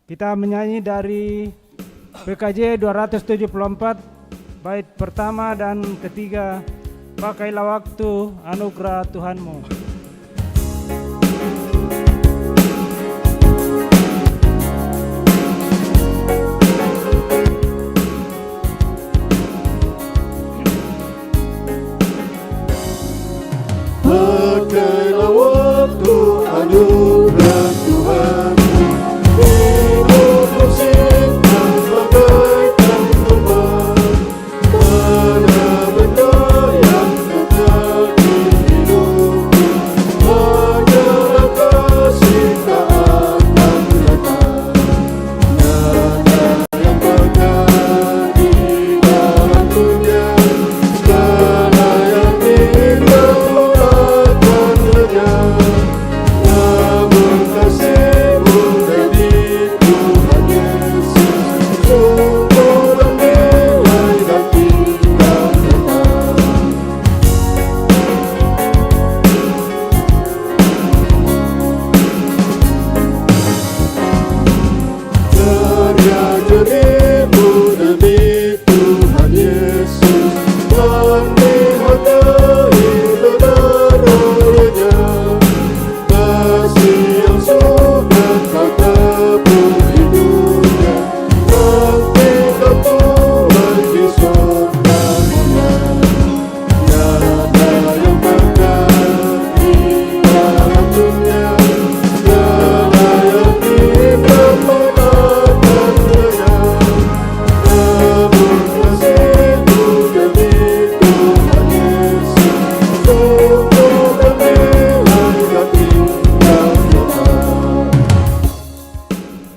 Kita menyanyi dari PKJ 274, bait pertama dan ketiga, Pakailah Waktu Anugerah Tuhanmu. Pakailah waktu anugerah Tuhanmu, hidupmu singkat bagaikan teman. Mana benda yang kekal di hidupmu, hanyalah kasih tak akan datang. Nyata yang bakal di dalam dunia, segala yang indah akan lenyap. Namun kasih-Mu dari Tuhan Yesus sungguh bernilai dan indah tetap. Karya jerimu demi Tuhan Yesus dan dihargai benar olehnya. Kasih yang sudah Kau tabur di dunia, nanti Kau tuai di surga-Nya. Nyata yang bakal di dalam dunia, segala yang indah akan lenyap. Namun kasih-Mu demi Tuhan Yesus sungguh bernilai dan indah tetap.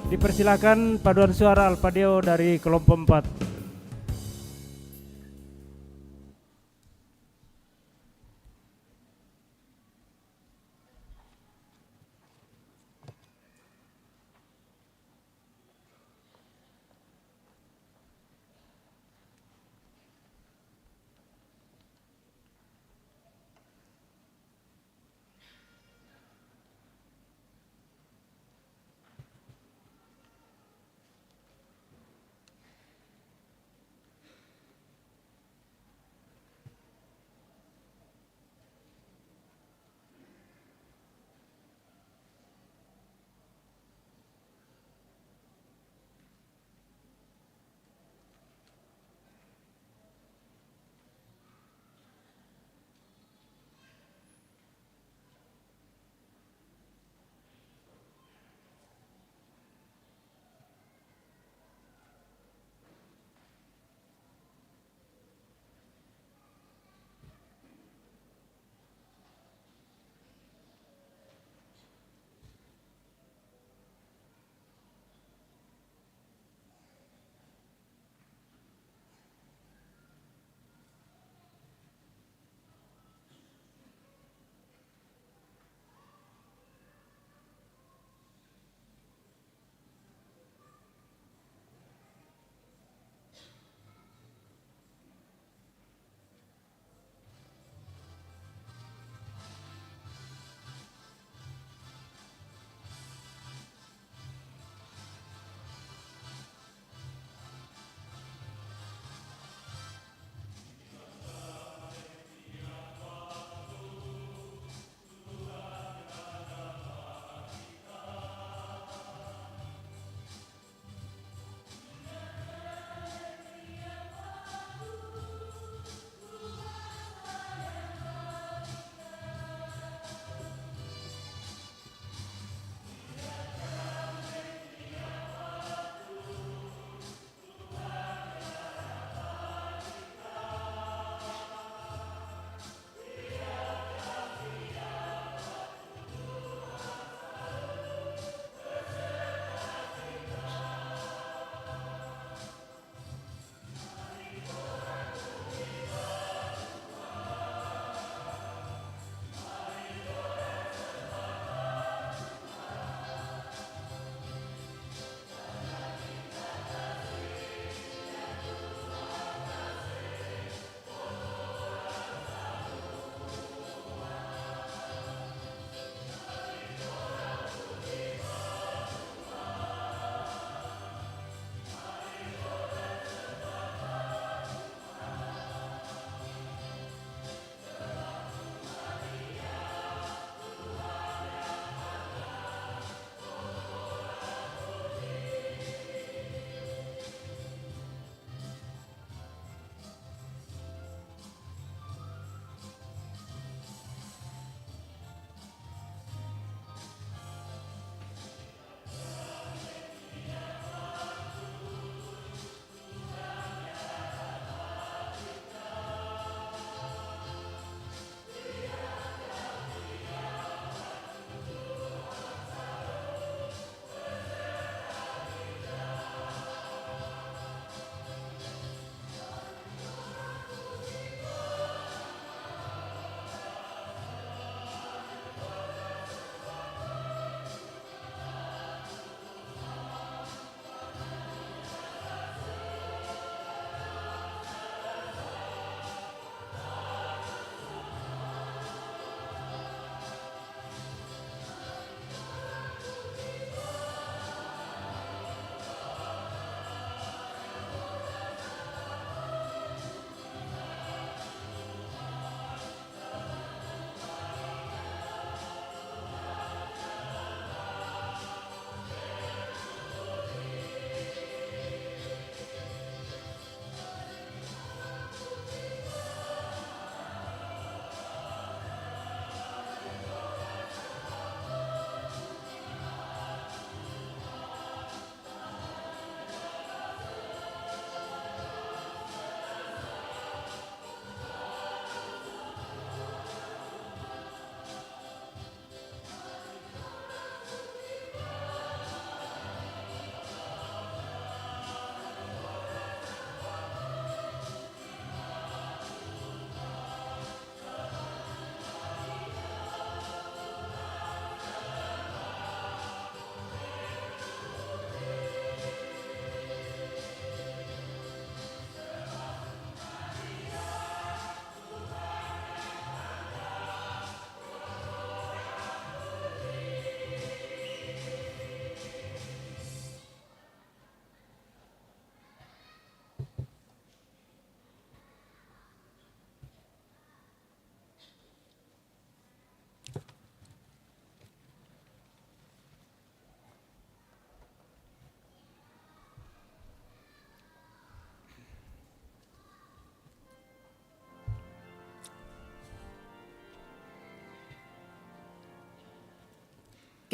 Dipersilakan paduan suara Alpadeo dari kelompok 4.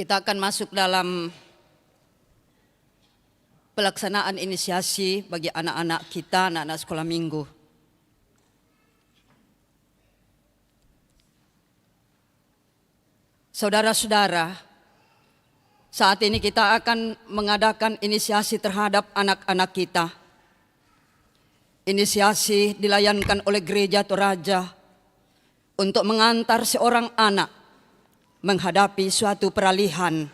Kita akan masuk dalam pelaksanaan inisiasi bagi anak-anak kita, anak-anak sekolah minggu. Saudara-saudara, saat ini kita akan mengadakan inisiasi terhadap anak-anak kita. Inisiasi dilayankan oleh Gereja Toraja untuk mengantar seorang anak menghadapi suatu peralihan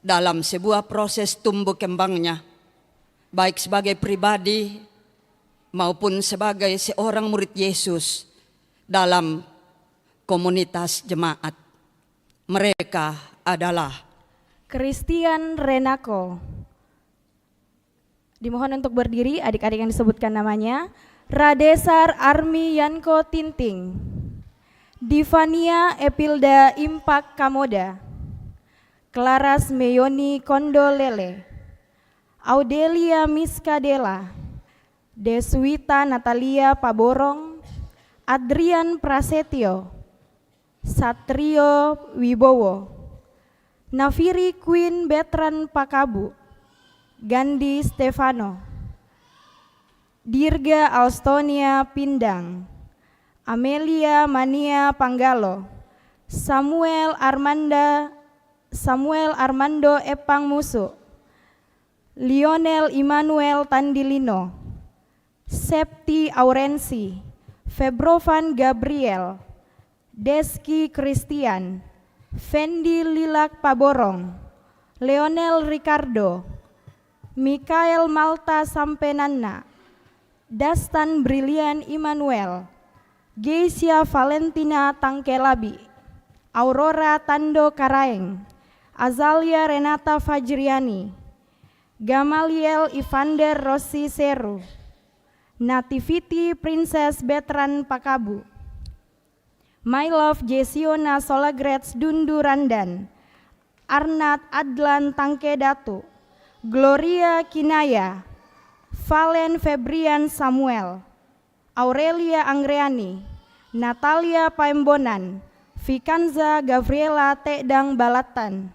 dalam sebuah proses tumbuh kembangnya, baik sebagai pribadi maupun sebagai seorang murid Yesus dalam komunitas jemaat. Mereka adalah Christian Renako. Dimohon untuk berdiri adik-adik yang disebutkan namanya. Radesar Armi Yanko Tinting, Divania Epilda Impak Kamoda, Claras Meyoni Kondolele, Audelia Miskadela, Deswita Natalia Paborong, Adrian Prasetyo, Satrio Wibowo, Nafiri Queen Betran Pakabu, Gandhi Stefano, Dirga Alstonia Pindang, Amelia Mania Panggalo, Samuel Armando Epang Musu, Lionel Immanuel Tandilino, Septi Aurensi, Febrovan Gabriel, Deski Christian, Fendi Lilak Paborong, Leonel Ricardo, Mikael Malta Sampenanna, Dastan Brilian Immanuel, Geisia Valentina Tangkelabi, Aurora Tando Karaeng, Azalia Renata Fajriani, Gamaliel Evander Rossi Seru, Nativity Princess Betran Pakabu, My Love Jesiona Solagrets Dundu Randan, Arnat Adlan Tangkedatu, Gloria Kinaya, Valen Febrian Samuel, Aurelia Angreani, Natalia Paembonan, Vikanza Gabriela Tedang Balatan,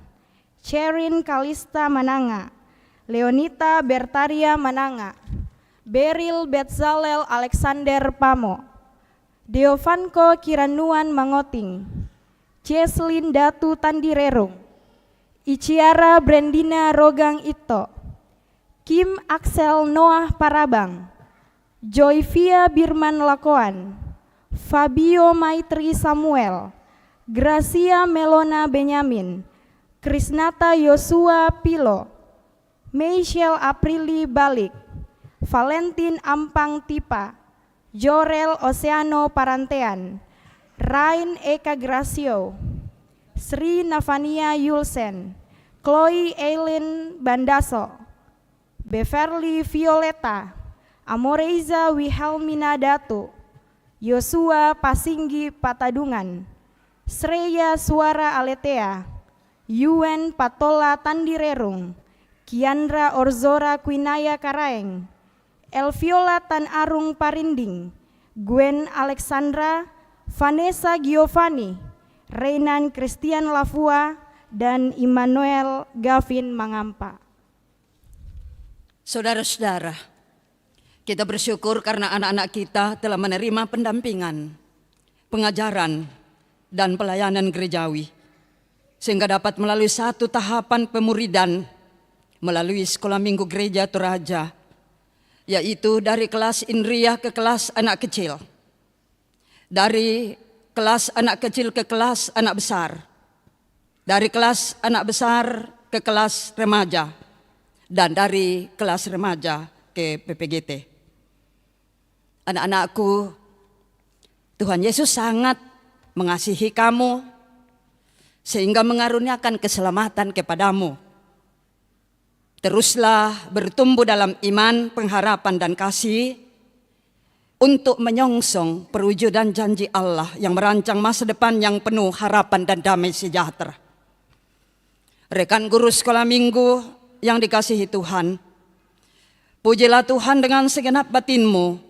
Cherin Kalista Mananga, Leonita Bertaria Mananga, Beril Betzalel Alexander Pamo, Deovanko Kiranuan Mangoting, Jesslyn Datu Tandirerung, Iciara Brandina Rogang Ito, Kim Axel Noah Parabang, Joyvia Birman Lakoan, Fabio Maitri Samuel, Gracia Melona Benyamin, Krisnata Yosua Pilo, Michelle Aprili Balik, Valentin Ampang Tipa, Jorel Oceano Parantean, Rain Eka Gracio, Sri Navania Yulsen, Chloe Eileen Bandaso, Beverly Violeta, Amoreiza Wihelmina Datu, Yosua Pasinggi Patadungan, Sreya Suara Aletea, Yuen Patola Tandirerung, Kiandra Orzora Quinaya Karaeng, Elviola Tan Arung Parinding, Gwen Alexandra, Vanessa Giovanni, Reinan Christian Lavua, dan Immanuel Gavin Mangampa. saudara-saudara, kita bersyukur karena anak-anak kita telah menerima pendampingan, pengajaran, dan pelayanan gerejawi, sehingga dapat melalui satu tahapan pemuridan melalui sekolah minggu Gereja Toraja, yaitu dari kelas Inriah ke kelas anak kecil, dari kelas anak kecil ke kelas anak besar, dari kelas anak besar ke kelas remaja, dan dari kelas remaja ke PPGT. Anak-anakku, Tuhan Yesus sangat mengasihi kamu sehingga mengaruniakan keselamatan kepadamu. Teruslah bertumbuh dalam iman, pengharapan, dan kasih untuk menyongsong perwujudan janji Allah yang merancang masa depan yang penuh harapan dan damai sejahtera. Rekan guru sekolah minggu yang dikasihi Tuhan, pujilah Tuhan dengan segenap batinmu,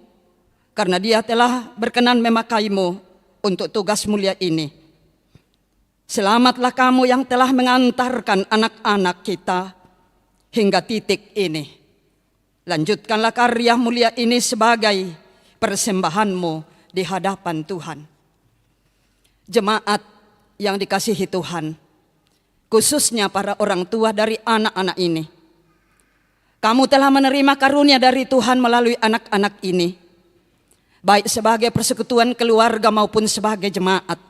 karena Dia telah berkenan memakaimu untuk tugas mulia ini. Selamatlah kamu yang telah mengantarkan anak-anak kita hingga titik ini. Lanjutkanlah karya mulia ini sebagai persembahanmu di hadapan Tuhan. Jemaat yang dikasihi Tuhan, khususnya para orang tua dari anak-anak ini, kamu telah menerima karunia dari Tuhan melalui anak-anak ini, baik sebagai persekutuan keluarga maupun sebagai jemaat.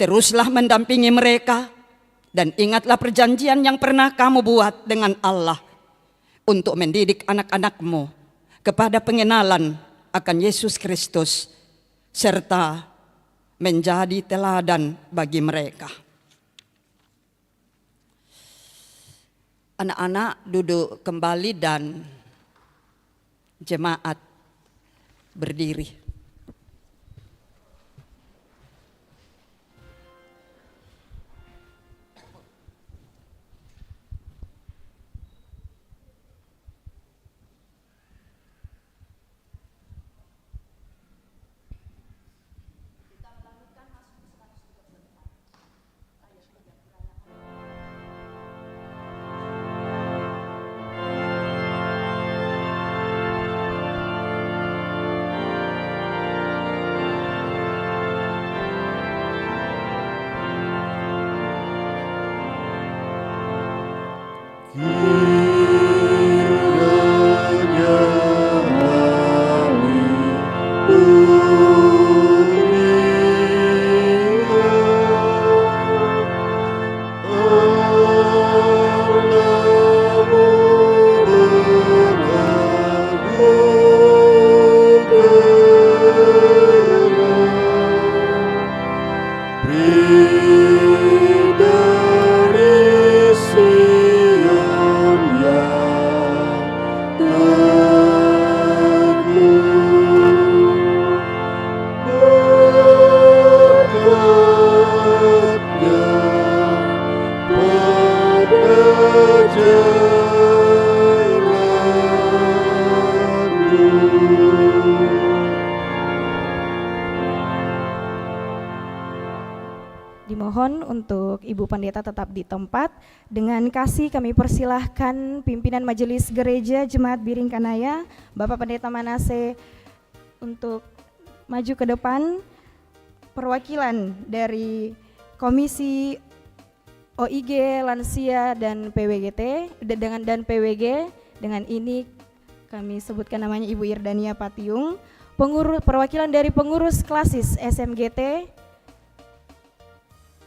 Teruslah mendampingi mereka dan ingatlah perjanjian yang pernah kamu buat dengan Allah untuk mendidik anak-anakmu kepada pengenalan akan Yesus Kristus serta menjadi teladan bagi mereka. Anak-anak duduk kembali dan jemaat berdiri. Dimohon untuk Ibu Pendeta tetap di tempat. Dengan kasih kami persilahkan pimpinan Majelis Gereja Jemaat Biring Kanaya, Bapak Pendeta Manase, untuk maju ke depan. Perwakilan dari Komisi OIG, Lansia, dan PWGT dan PWG, dengan ini kami sebutkan namanya Ibu Irdania Patiung. Perwakilan dari pengurus klasis SMGT,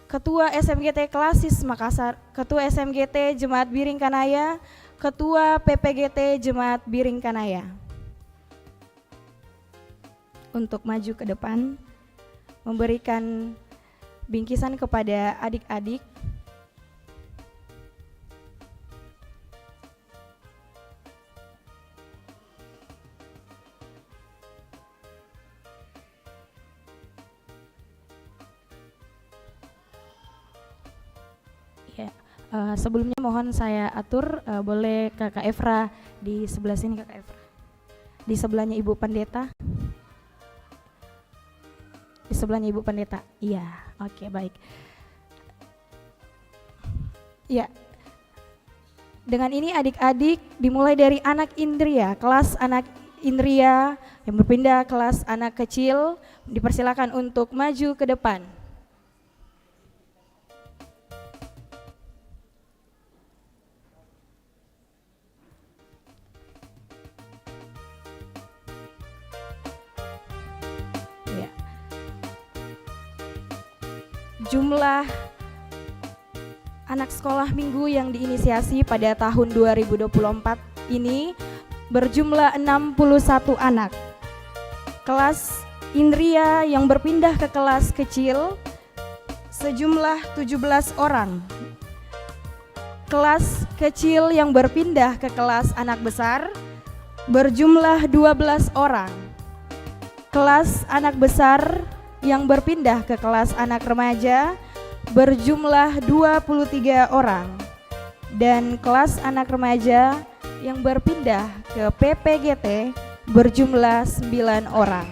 Ketua SMGT Klasis Makassar, Ketua SMGT Jemaat Biring Kanaya, Ketua PPGT Jemaat Biring Kanaya, untuk maju ke depan memberikan bingkisan kepada adik-adik. Sebelumnya mohon saya atur, boleh Kakak Evra di sebelah sini, Kakak Evra. Di sebelahnya Ibu Pendeta. Di sebelahnya Ibu Pendeta. Iya, oke, baik. Ya. Dengan ini adik-adik dimulai dari anak Indria, kelas anak Indria yang berpindah kelas anak kecil, dipersilakan untuk maju ke depan. Jumlah anak sekolah minggu yang diinisiasi pada tahun 2024 ini berjumlah 61 anak. Kelas Indria yang berpindah ke kelas kecil sejumlah 17 orang. Kelas kecil yang berpindah ke kelas anak besar berjumlah 12 orang. Kelas anak besar yang berpindah ke kelas anak remaja berjumlah 23 orang, dan kelas anak remaja yang berpindah ke PPGT berjumlah 9 orang.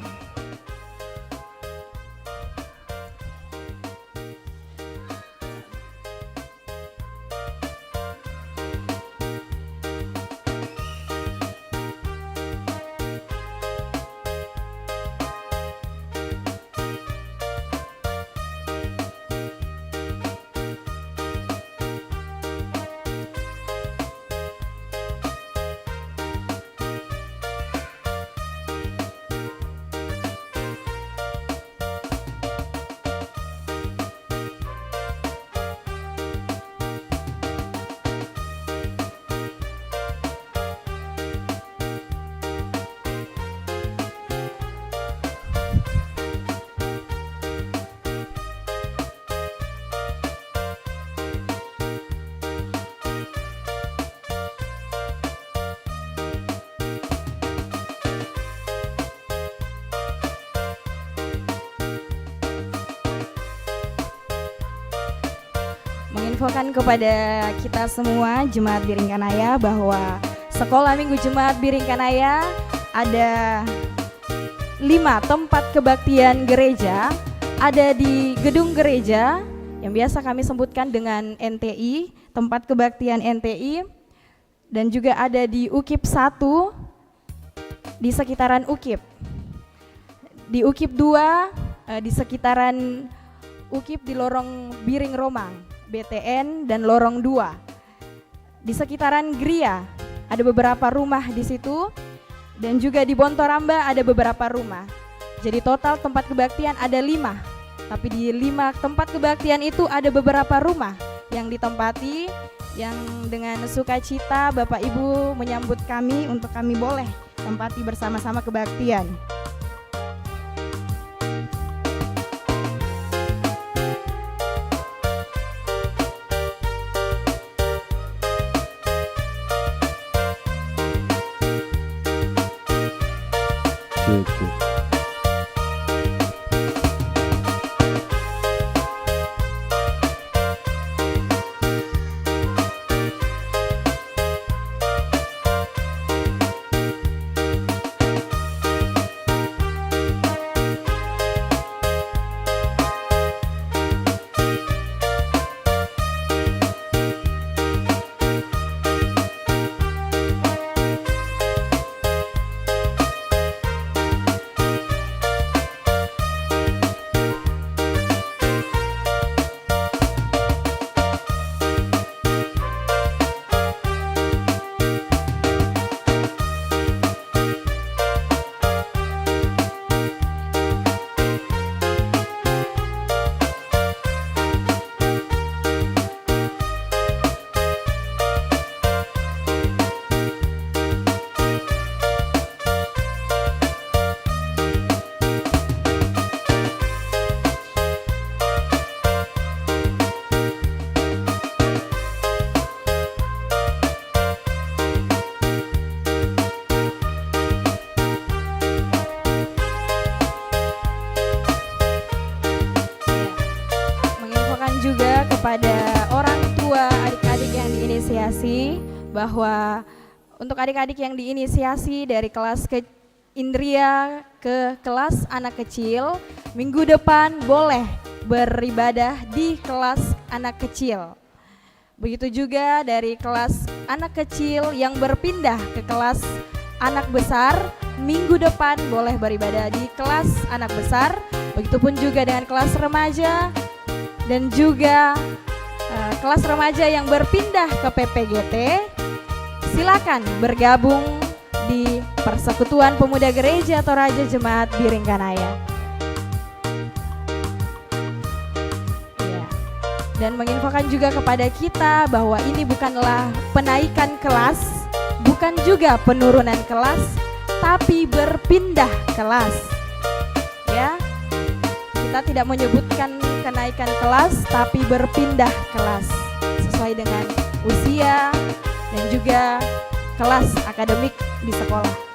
menginfokan kepada kita semua Jemaat Biringkanaya bahwa Sekolah Minggu Jemaat Biringkanaya ada 5 tempat kebaktian gereja, ada di gedung gereja yang biasa kami sebutkan dengan NTI, tempat kebaktian NTI, dan juga ada di UKIP 1 di sekitaran UKIP. Di UKIP 2 di sekitaran UKIP di Lorong Biring Romang, BTN dan Lorong 2. Di sekitaran Gria ada beberapa rumah di situ, dan juga di Bontoramba ada beberapa rumah. Jadi total tempat kebaktian ada 5. Tapi di 5 tempat kebaktian itu ada beberapa rumah yang ditempati, yang dengan sukacita Bapak Ibu menyambut kami untuk kami boleh tempati bersama-sama kebaktian. Cek, cek. Juga kepada orang tua adik-adik yang diinisiasi bahwa untuk adik-adik yang diinisiasi dari kelas Indria ke kelas anak kecil, minggu depan boleh beribadah di kelas anak kecil. Begitu juga dari kelas anak kecil yang berpindah ke kelas anak besar, minggu depan boleh beribadah di kelas anak besar. Begitupun juga dengan kelas remaja dan juga kelas remaja yang berpindah ke PPGT, silakan bergabung di Persekutuan Pemuda Gereja Toraja Jemaat Biringkanaya. Ya. Dan menginfokan juga kepada kita bahwa ini bukanlah penaikan kelas, bukan juga penurunan kelas, tapi berpindah kelas. Ya, kita tidak menyebutkan kenaikan kelas tapi berpindah kelas sesuai dengan usia dan juga kelas akademik di sekolah.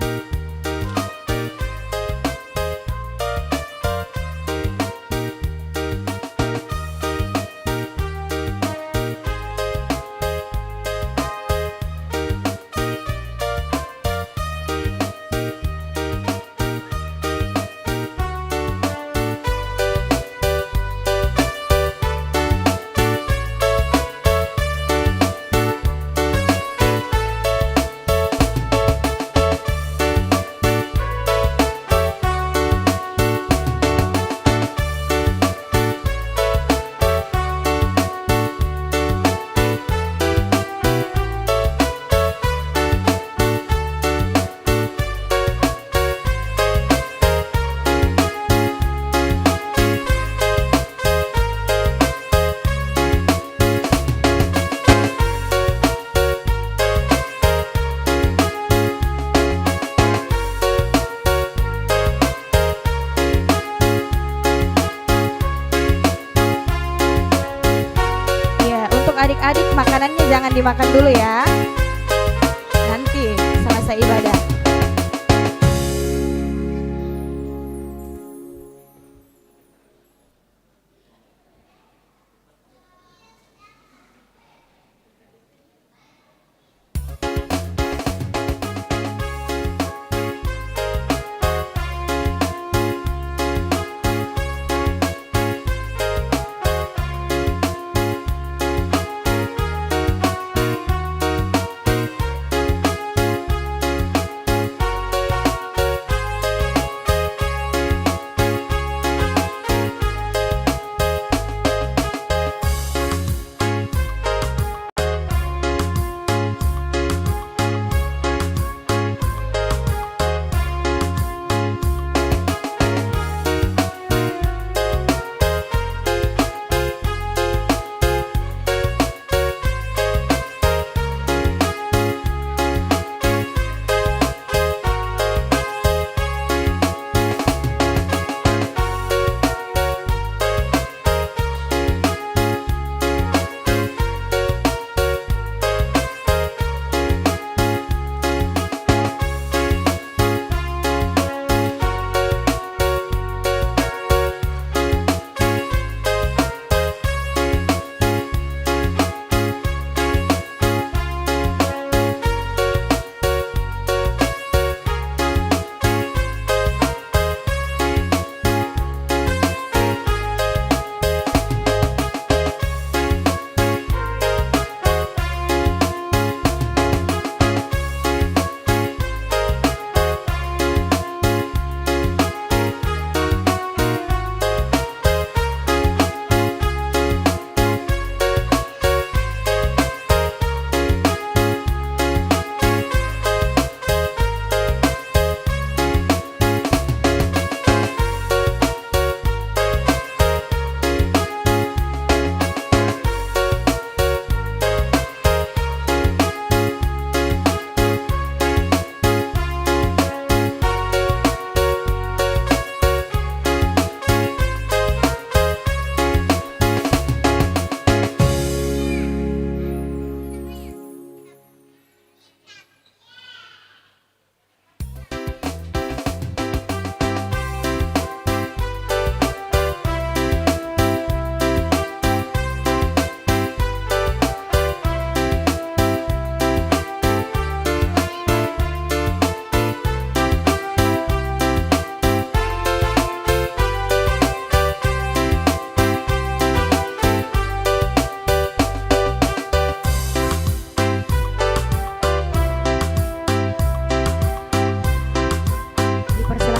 Adik-adik makanannya jangan dimakan dulu ya, nanti selesai ibadah.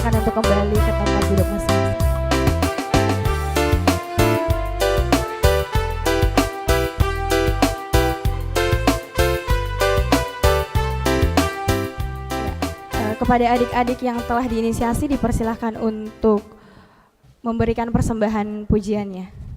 dipersilakan untuk kembali ke tempat duduk masing-masing. Kepada adik-adik yang telah diinisiasi dipersilahkan untuk memberikan persembahan pujiannya.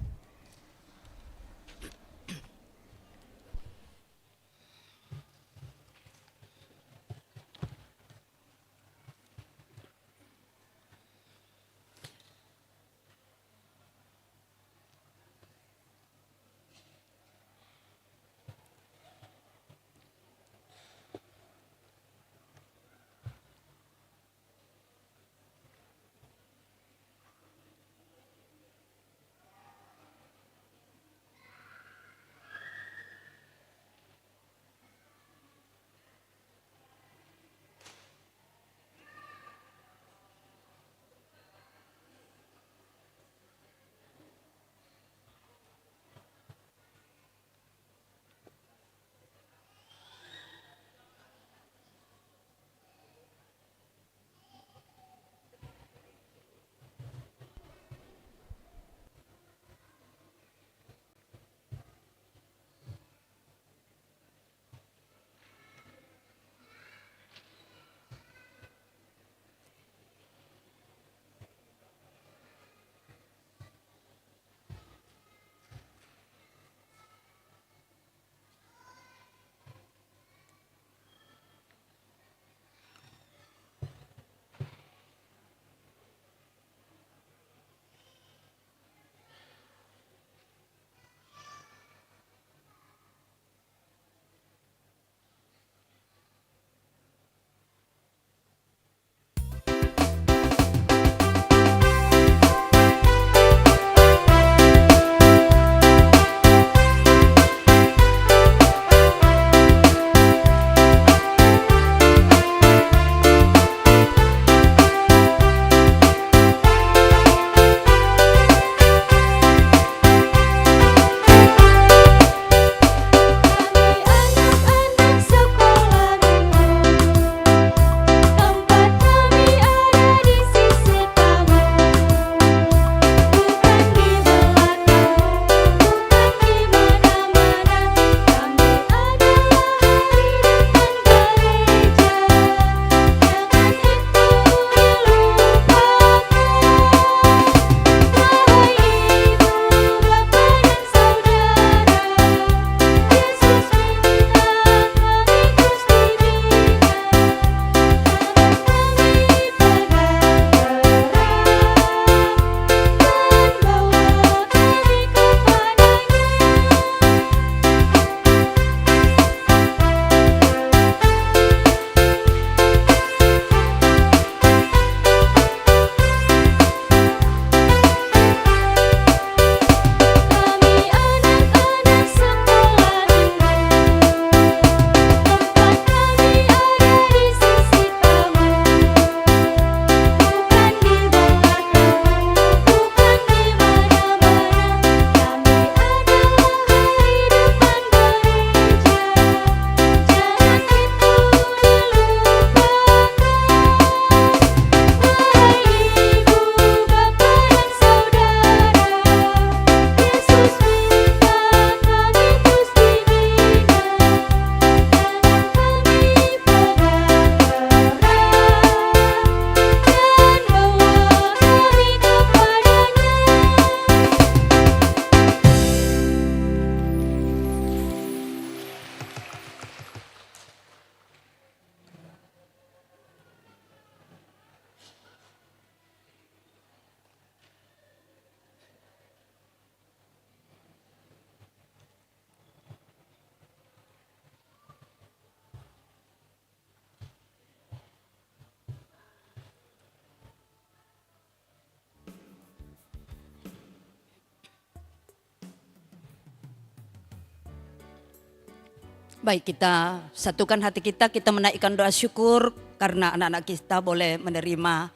Baik, kita satukan hati kita menaikkan doa syukur karena anak-anak kita boleh menerima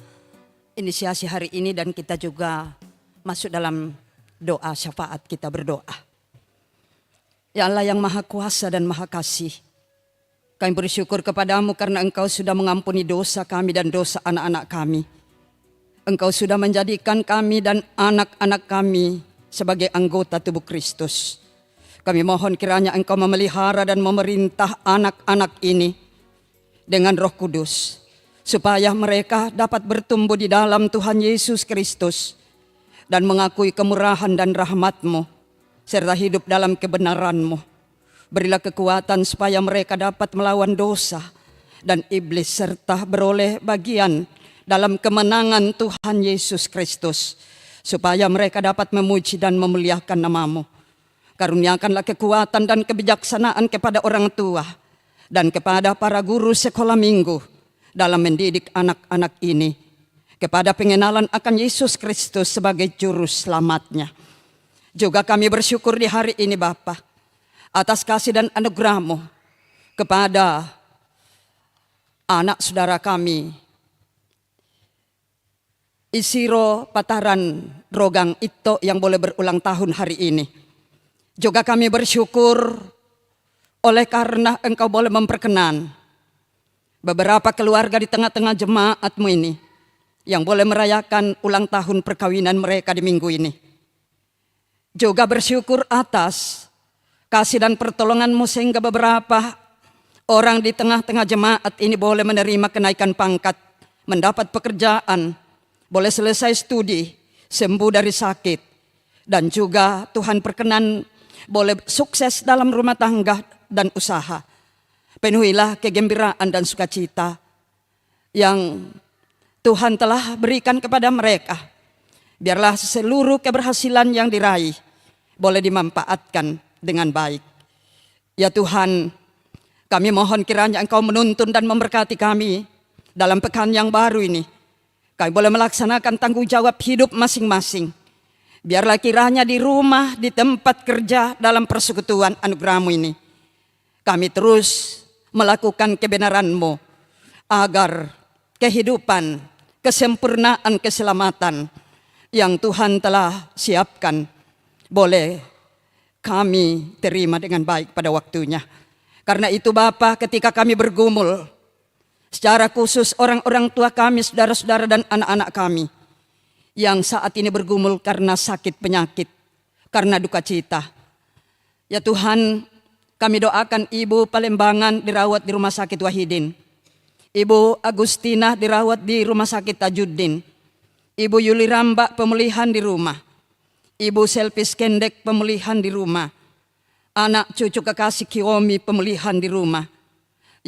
inisiasi hari ini dan kita juga masuk dalam doa syafaat, kita berdoa. Ya Allah yang Maha Kuasa dan Maha Kasih, kami bersyukur kepadamu karena Engkau sudah mengampuni dosa kami dan dosa anak-anak kami. Engkau sudah menjadikan kami dan anak-anak kami sebagai anggota tubuh Kristus. Kami mohon kiranya Engkau memelihara dan memerintah anak-anak ini dengan Roh Kudus, supaya mereka dapat bertumbuh di dalam Tuhan Yesus Kristus dan mengakui kemurahan dan rahmat-Mu, serta hidup dalam kebenaran-Mu. Berilah kekuatan supaya mereka dapat melawan dosa dan iblis, serta beroleh bagian dalam kemenangan Tuhan Yesus Kristus, supaya mereka dapat memuji dan memuliakan nama-Mu. Karuniakanlah kekuatan dan kebijaksanaan kepada orang tua dan kepada para guru sekolah minggu dalam mendidik anak-anak ini kepada pengenalan akan Yesus Kristus sebagai juru selamatnya. Juga kami bersyukur di hari ini Bapa atas kasih dan anugerah-Mu kepada anak saudara kami Isiro Pataran Rogang Ito yang boleh berulang tahun hari ini. Juga kami bersyukur oleh karena Engkau boleh memperkenan beberapa keluarga di tengah-tengah jemaat-Mu ini yang boleh merayakan ulang tahun perkawinan mereka di minggu ini. Juga bersyukur atas kasih dan pertolongan-Mu sehingga beberapa orang di tengah-tengah jemaat ini boleh menerima kenaikan pangkat, mendapat pekerjaan, boleh selesai studi, sembuh dari sakit, dan juga Tuhan perkenan boleh sukses dalam rumah tangga dan usaha. Penuhilah kegembiraan dan sukacita yang Tuhan telah berikan kepada mereka. Biarlah seluruh keberhasilan yang diraih boleh dimanfaatkan dengan baik. Ya Tuhan, kami mohon kiranya Engkau menuntun dan memberkati kami dalam pekan yang baru ini. Kami boleh melaksanakan tanggung jawab hidup masing-masing. Biarlah kiranya di rumah, di tempat kerja, dalam persekutuan anugerah-Mu ini, kami terus melakukan kebenaran-Mu, agar kehidupan, kesempurnaan, keselamatan yang Tuhan telah siapkan boleh kami terima dengan baik pada waktunya. Karena itu Bapa, ketika kami bergumul, secara khusus orang-orang tua kami, saudara-saudara dan anak-anak kami yang saat ini bergumul karena sakit penyakit, karena duka cita. Ya Tuhan, kami doakan Ibu Palembangan dirawat di Rumah Sakit Wahidin, Ibu Agustina dirawat di Rumah Sakit Tajuddin, Ibu Yuli Ramba pemulihan di rumah, Ibu Selpis Kendek pemulihan di rumah, anak cucu kekasih Kiomi pemulihan di rumah,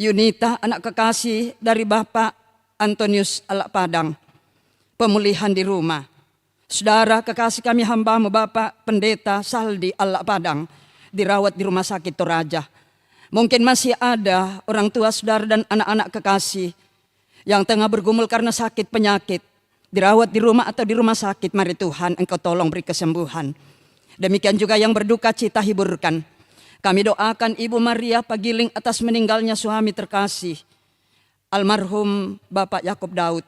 Yunita anak kekasih dari Bapak Antonius Alak Padang pemulihan di rumah. Saudara kekasih kami hamba-Mu Bapak Pendeta Saldi Alak Padang dirawat di Rumah Sakit Toraja. Mungkin masih ada orang tua saudara dan anak-anak kekasih yang tengah bergumul karena sakit penyakit, dirawat di rumah atau di rumah sakit. Mari Tuhan Engkau tolong beri kesembuhan. Demikian juga yang berduka cita hiburkan. Kami doakan Ibu Maria Pagiling atas meninggalnya suami terkasih almarhum Bapak Yakob Daud.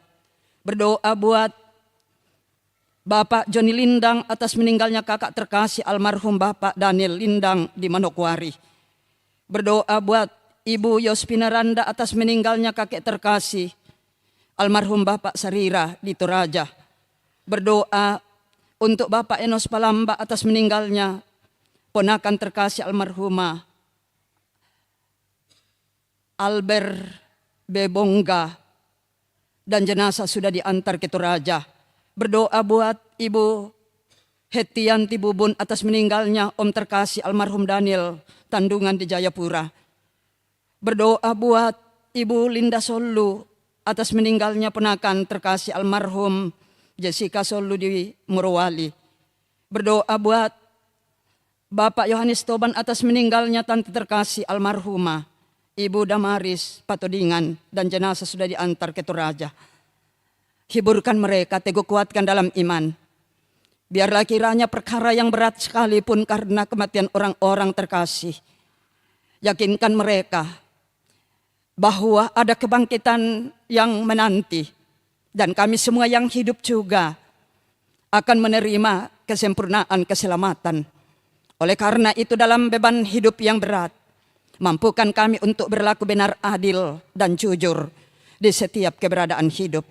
Berdoa buat Bapak Joni Lindang atas meninggalnya kakak terkasih almarhum Bapak Daniel Lindang di Manokwari. Berdoa buat Ibu Yospina Randa atas meninggalnya kakek terkasih almarhum Bapak Sarira di Toraja. Berdoa untuk Bapak Enos Palamba atas meninggalnya ponakan terkasih almarhumah Albert Bebongga, dan jenazah sudah diantar ke Toraja. Berdoa buat Ibu Hetianti Bubun atas meninggalnya Om terkasih almarhum Daniel Tandungan di Jayapura. Berdoa buat Ibu Linda Solu atas meninggalnya ponakan terkasih almarhum Jessica Solu di Morowali. Berdoa buat Bapak Yohanes Toban atas meninggalnya tante terkasih almarhumah Ibu Damaris Patodingan, dan jenazah sudah diantar ke Toraja. Hiburkan mereka, teguh kuatkan dalam iman. Biarlah kiranya perkara yang berat sekalipun karena kematian orang-orang terkasih, yakinkan mereka bahwa ada kebangkitan yang menanti, dan kami semua yang hidup juga akan menerima kesempurnaan keselamatan. Oleh karena itu dalam beban hidup yang berat, mampukan kami untuk berlaku benar, adil, dan jujur di setiap keberadaan hidup.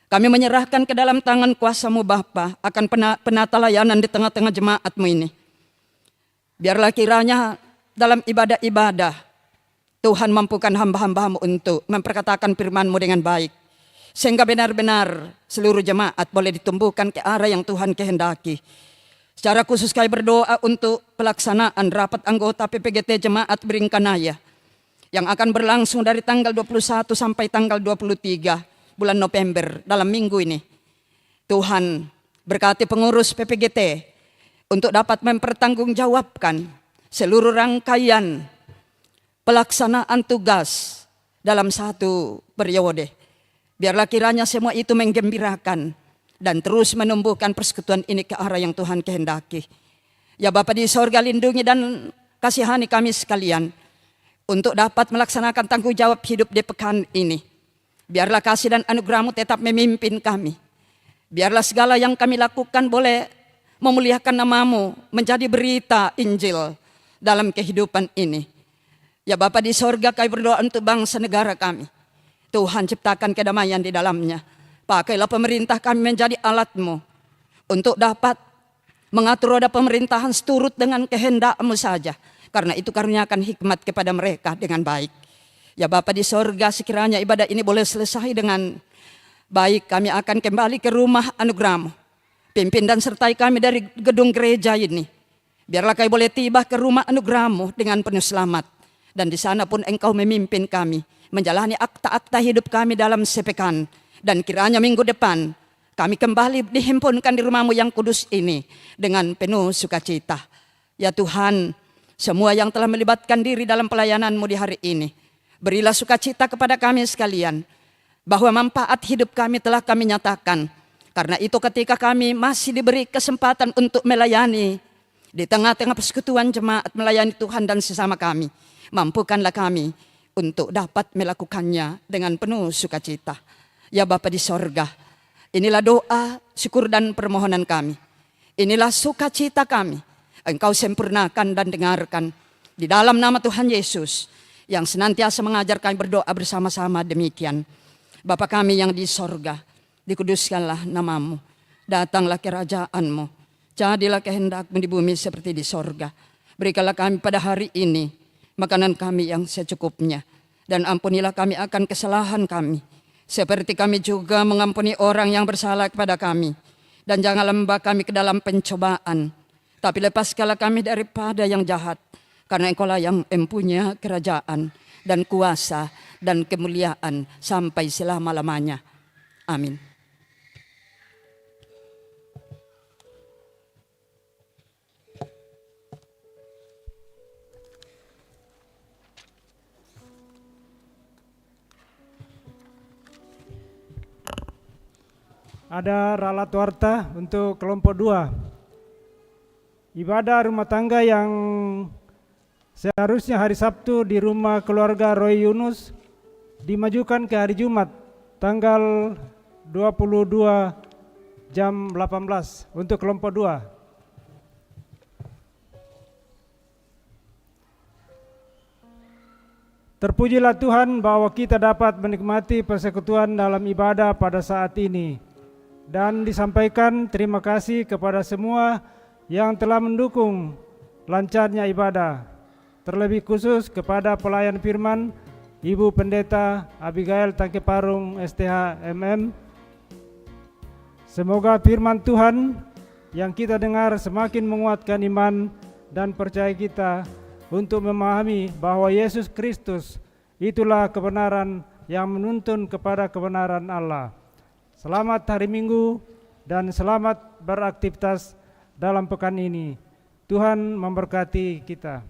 Kami menyerahkan ke dalam tangan kuasa-Mu Bapa akan penata layanan di tengah-tengah jemaat-Mu ini. Biarlah kiranya dalam ibadah-ibadah Tuhan mampukan hamba-hamba-Mu untuk memperkatakan firman-Mu dengan baik. Sehingga benar-benar seluruh jemaat boleh ditumbuhkan ke arah yang Tuhan kehendaki. Secara khusus kami berdoa untuk pelaksanaan rapat anggota PPGT Jemaat Biringkanaya yang akan berlangsung dari tanggal 21 sampai tanggal 23 bulan November dalam minggu ini. Tuhan berkati pengurus PPGT untuk dapat mempertanggungjawabkan seluruh rangkaian pelaksanaan tugas dalam satu periode. Biarlah kiranya semua itu menggembirakan dan terus menumbuhkan persekutuan ini ke arah yang Tuhan kehendaki. Ya Bapa di sorga, lindungi dan kasihani kami sekalian untuk dapat melaksanakan tanggung jawab hidup di pekan ini. Biarlah kasih dan anugerah-Mu tetap memimpin kami. Biarlah segala yang kami lakukan boleh memuliakan nama-Mu, menjadi berita Injil dalam kehidupan ini. Ya Bapa di sorga, kami berdoa untuk bangsa negara kami. Tuhan ciptakan kedamaian di dalamnya. Pakailah pemerintah kami menjadi alat-Mu untuk dapat mengatur roda pemerintahan seturut dengan kehendak-Mu saja. Karena itu karuniakan hikmat kepada mereka dengan baik. Ya Bapa di sorga, sekiranya ibadah ini boleh selesai dengan baik, kami akan kembali ke rumah anugerah-Mu. Pimpin dan sertai kami dari gedung gereja ini. Biarlah kami boleh tiba ke rumah anugerah-Mu dengan penuh selamat. Dan di sana pun Engkau memimpin kami, menjalani akta-akta hidup kami dalam sepekan. Dan kiranya minggu depan kami kembali dihimpunkan di rumah-Mu yang kudus ini dengan penuh sukacita. Ya Tuhan, semua yang telah melibatkan diri dalam pelayanan-Mu di hari ini, berilah sukacita kepada kami sekalian, bahwa manfaat hidup kami telah kami nyatakan. Karena itu ketika kami masih diberi kesempatan untuk melayani di tengah-tengah persekutuan jemaat, melayani Tuhan dan sesama kami, mampukanlah kami untuk dapat melakukannya dengan penuh sukacita. Ya Bapa di sorga, inilah doa, syukur dan permohonan kami. Inilah sukacita kami. Engkau sempurnakan dan dengarkan di dalam nama Tuhan Yesus yang senantiasa mengajar kami berdoa bersama-sama demikian. Bapa kami yang di sorga, dikuduskanlah nama-Mu, datanglah kerajaan-Mu, jadilah kehendak-Mu di bumi seperti di sorga. Berikanlah kami pada hari ini makanan kami yang secukupnya, dan ampunilah kami akan kesalahan kami, seperti kami juga mengampuni orang yang bersalah kepada kami. Dan janganlah membawa kami ke dalam pencobaan, tapi lepaskanlah kami daripada yang jahat. Karena Engkau-lah yang mempunyai kerajaan dan kuasa dan kemuliaan sampai selama-lamanya. Amin. Ada ralat warta untuk kelompok 2. Ibadah rumah tangga yang seharusnya hari Sabtu di rumah keluarga Roy Yunus dimajukan ke hari Jumat tanggal 22 jam 18 untuk kelompok 2. Terpujilah Tuhan bahwa kita dapat menikmati persekutuan dalam ibadah pada saat ini. Dan disampaikan terima kasih kepada semua yang telah mendukung lancarnya ibadah. Terlebih khusus kepada pelayan firman Ibu Pendeta Abigail Tangkeparung STH MM. Semoga firman Tuhan yang kita dengar semakin menguatkan iman dan percaya kita untuk memahami bahwa Yesus Kristus itulah kebenaran yang menuntun kepada kebenaran Allah. Selamat hari Minggu dan selamat beraktivitas dalam pekan ini. Tuhan memberkati kita.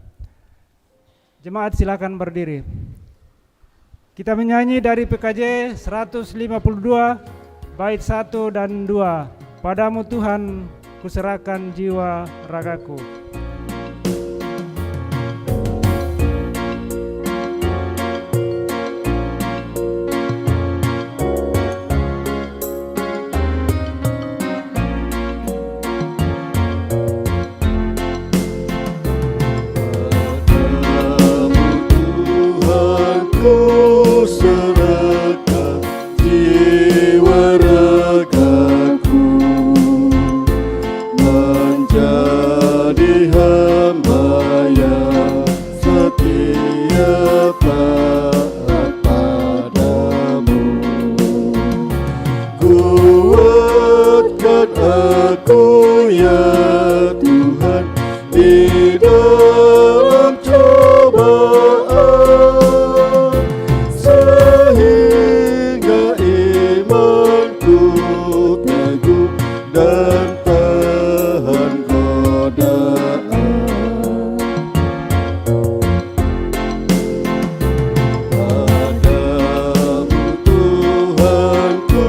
Jemaat silakan berdiri. Kita menyanyi dari PKJ 152 bait 1 dan 2. Padamu Tuhan kuserahkan jiwa ragaku. Ku serahkan jiwa aku ya Tuhan di dalam cobaan, sehingga imanku teguh dan tahan godaan. Padamu Tuhan ku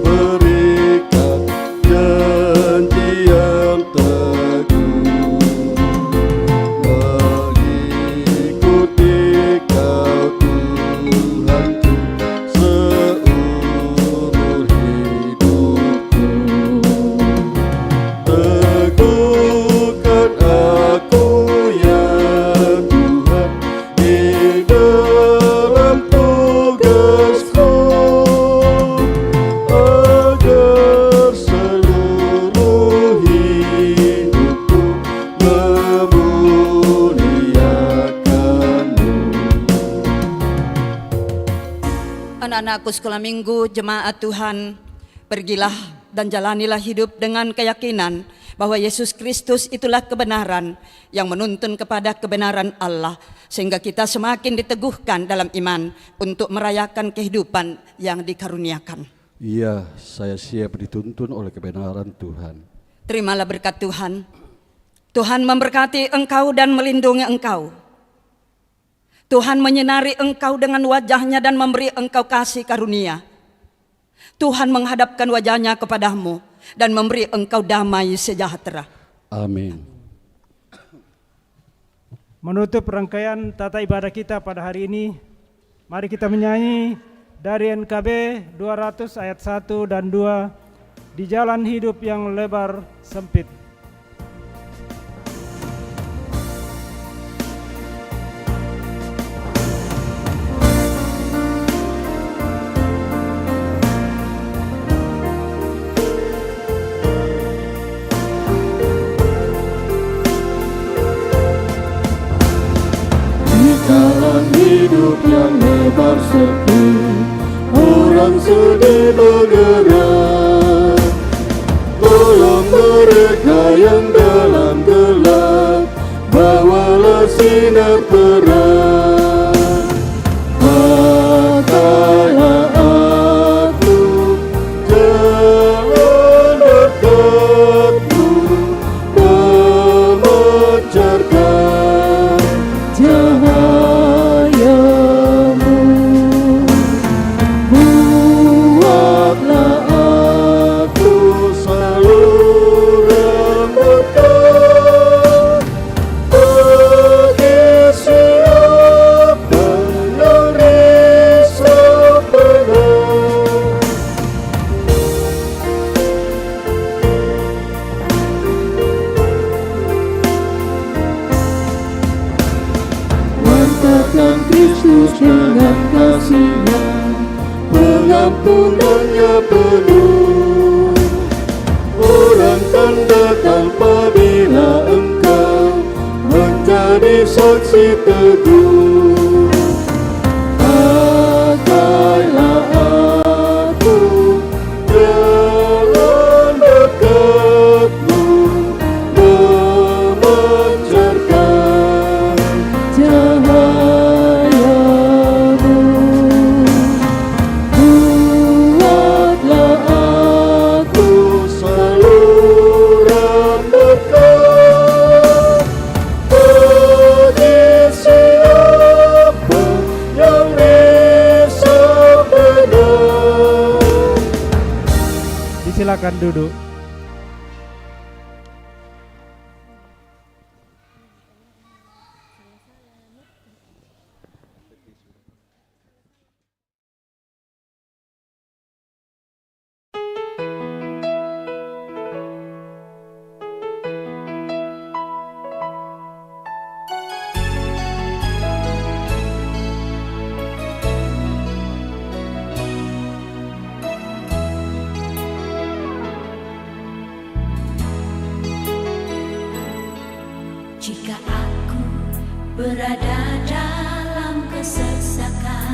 berikan janji yang teguh, mengikuti Kau Tuhanku seumur hidupku. Teguhkan aku ya Tuhan di dalam tugasku, agar seluruh hidupku memuliakan-Mu. Anak-anakku sekolah minggu, jemaat Tuhan, pergilah dan jalanilah hidup dengan keyakinan bahwa Yesus Kristus itulah kebenaran yang menuntun kepada kebenaran Allah, sehingga kita semakin diteguhkan dalam iman untuk merayakan kehidupan yang dikaruniakan. Iya, saya siap dituntun oleh kebenaran Tuhan. Terimalah berkat Tuhan. Tuhan memberkati engkau dan melindungi engkau. Tuhan menyinari engkau dengan wajahnya dan memberi engkau kasih karunia. Tuhan menghadapkan wajahnya kepadamu dan memberi engkau damai sejahtera. Amin. Menutup rangkaian tata ibadah kita pada hari ini, mari kita menyanyi dari NKB 200 ayat 1 dan 2, di jalan hidup yang lebar sempit. Jalan hidup yang lebar sepi, orang sedih bergerak. Tolong mereka yang dalam gelap, bawalah sinar terang. Pakailah aku jalan dekatmu, memancarkan cahayamu. Buatlah aku saluran berkat bagi siapa yang risau benar. Wantakan Kristus dengan kasih-Nya, pengampunannya penuh. Orang tanda tanpa bila engkau menjadi saksi teguh. Pakailah aku jalan dekatmu, memancarkan cahayamu. Buatlah aku saluran berkat bagi siapa yang risau benar. Disilakan duduk. Jika aku berada dalam kesesakan,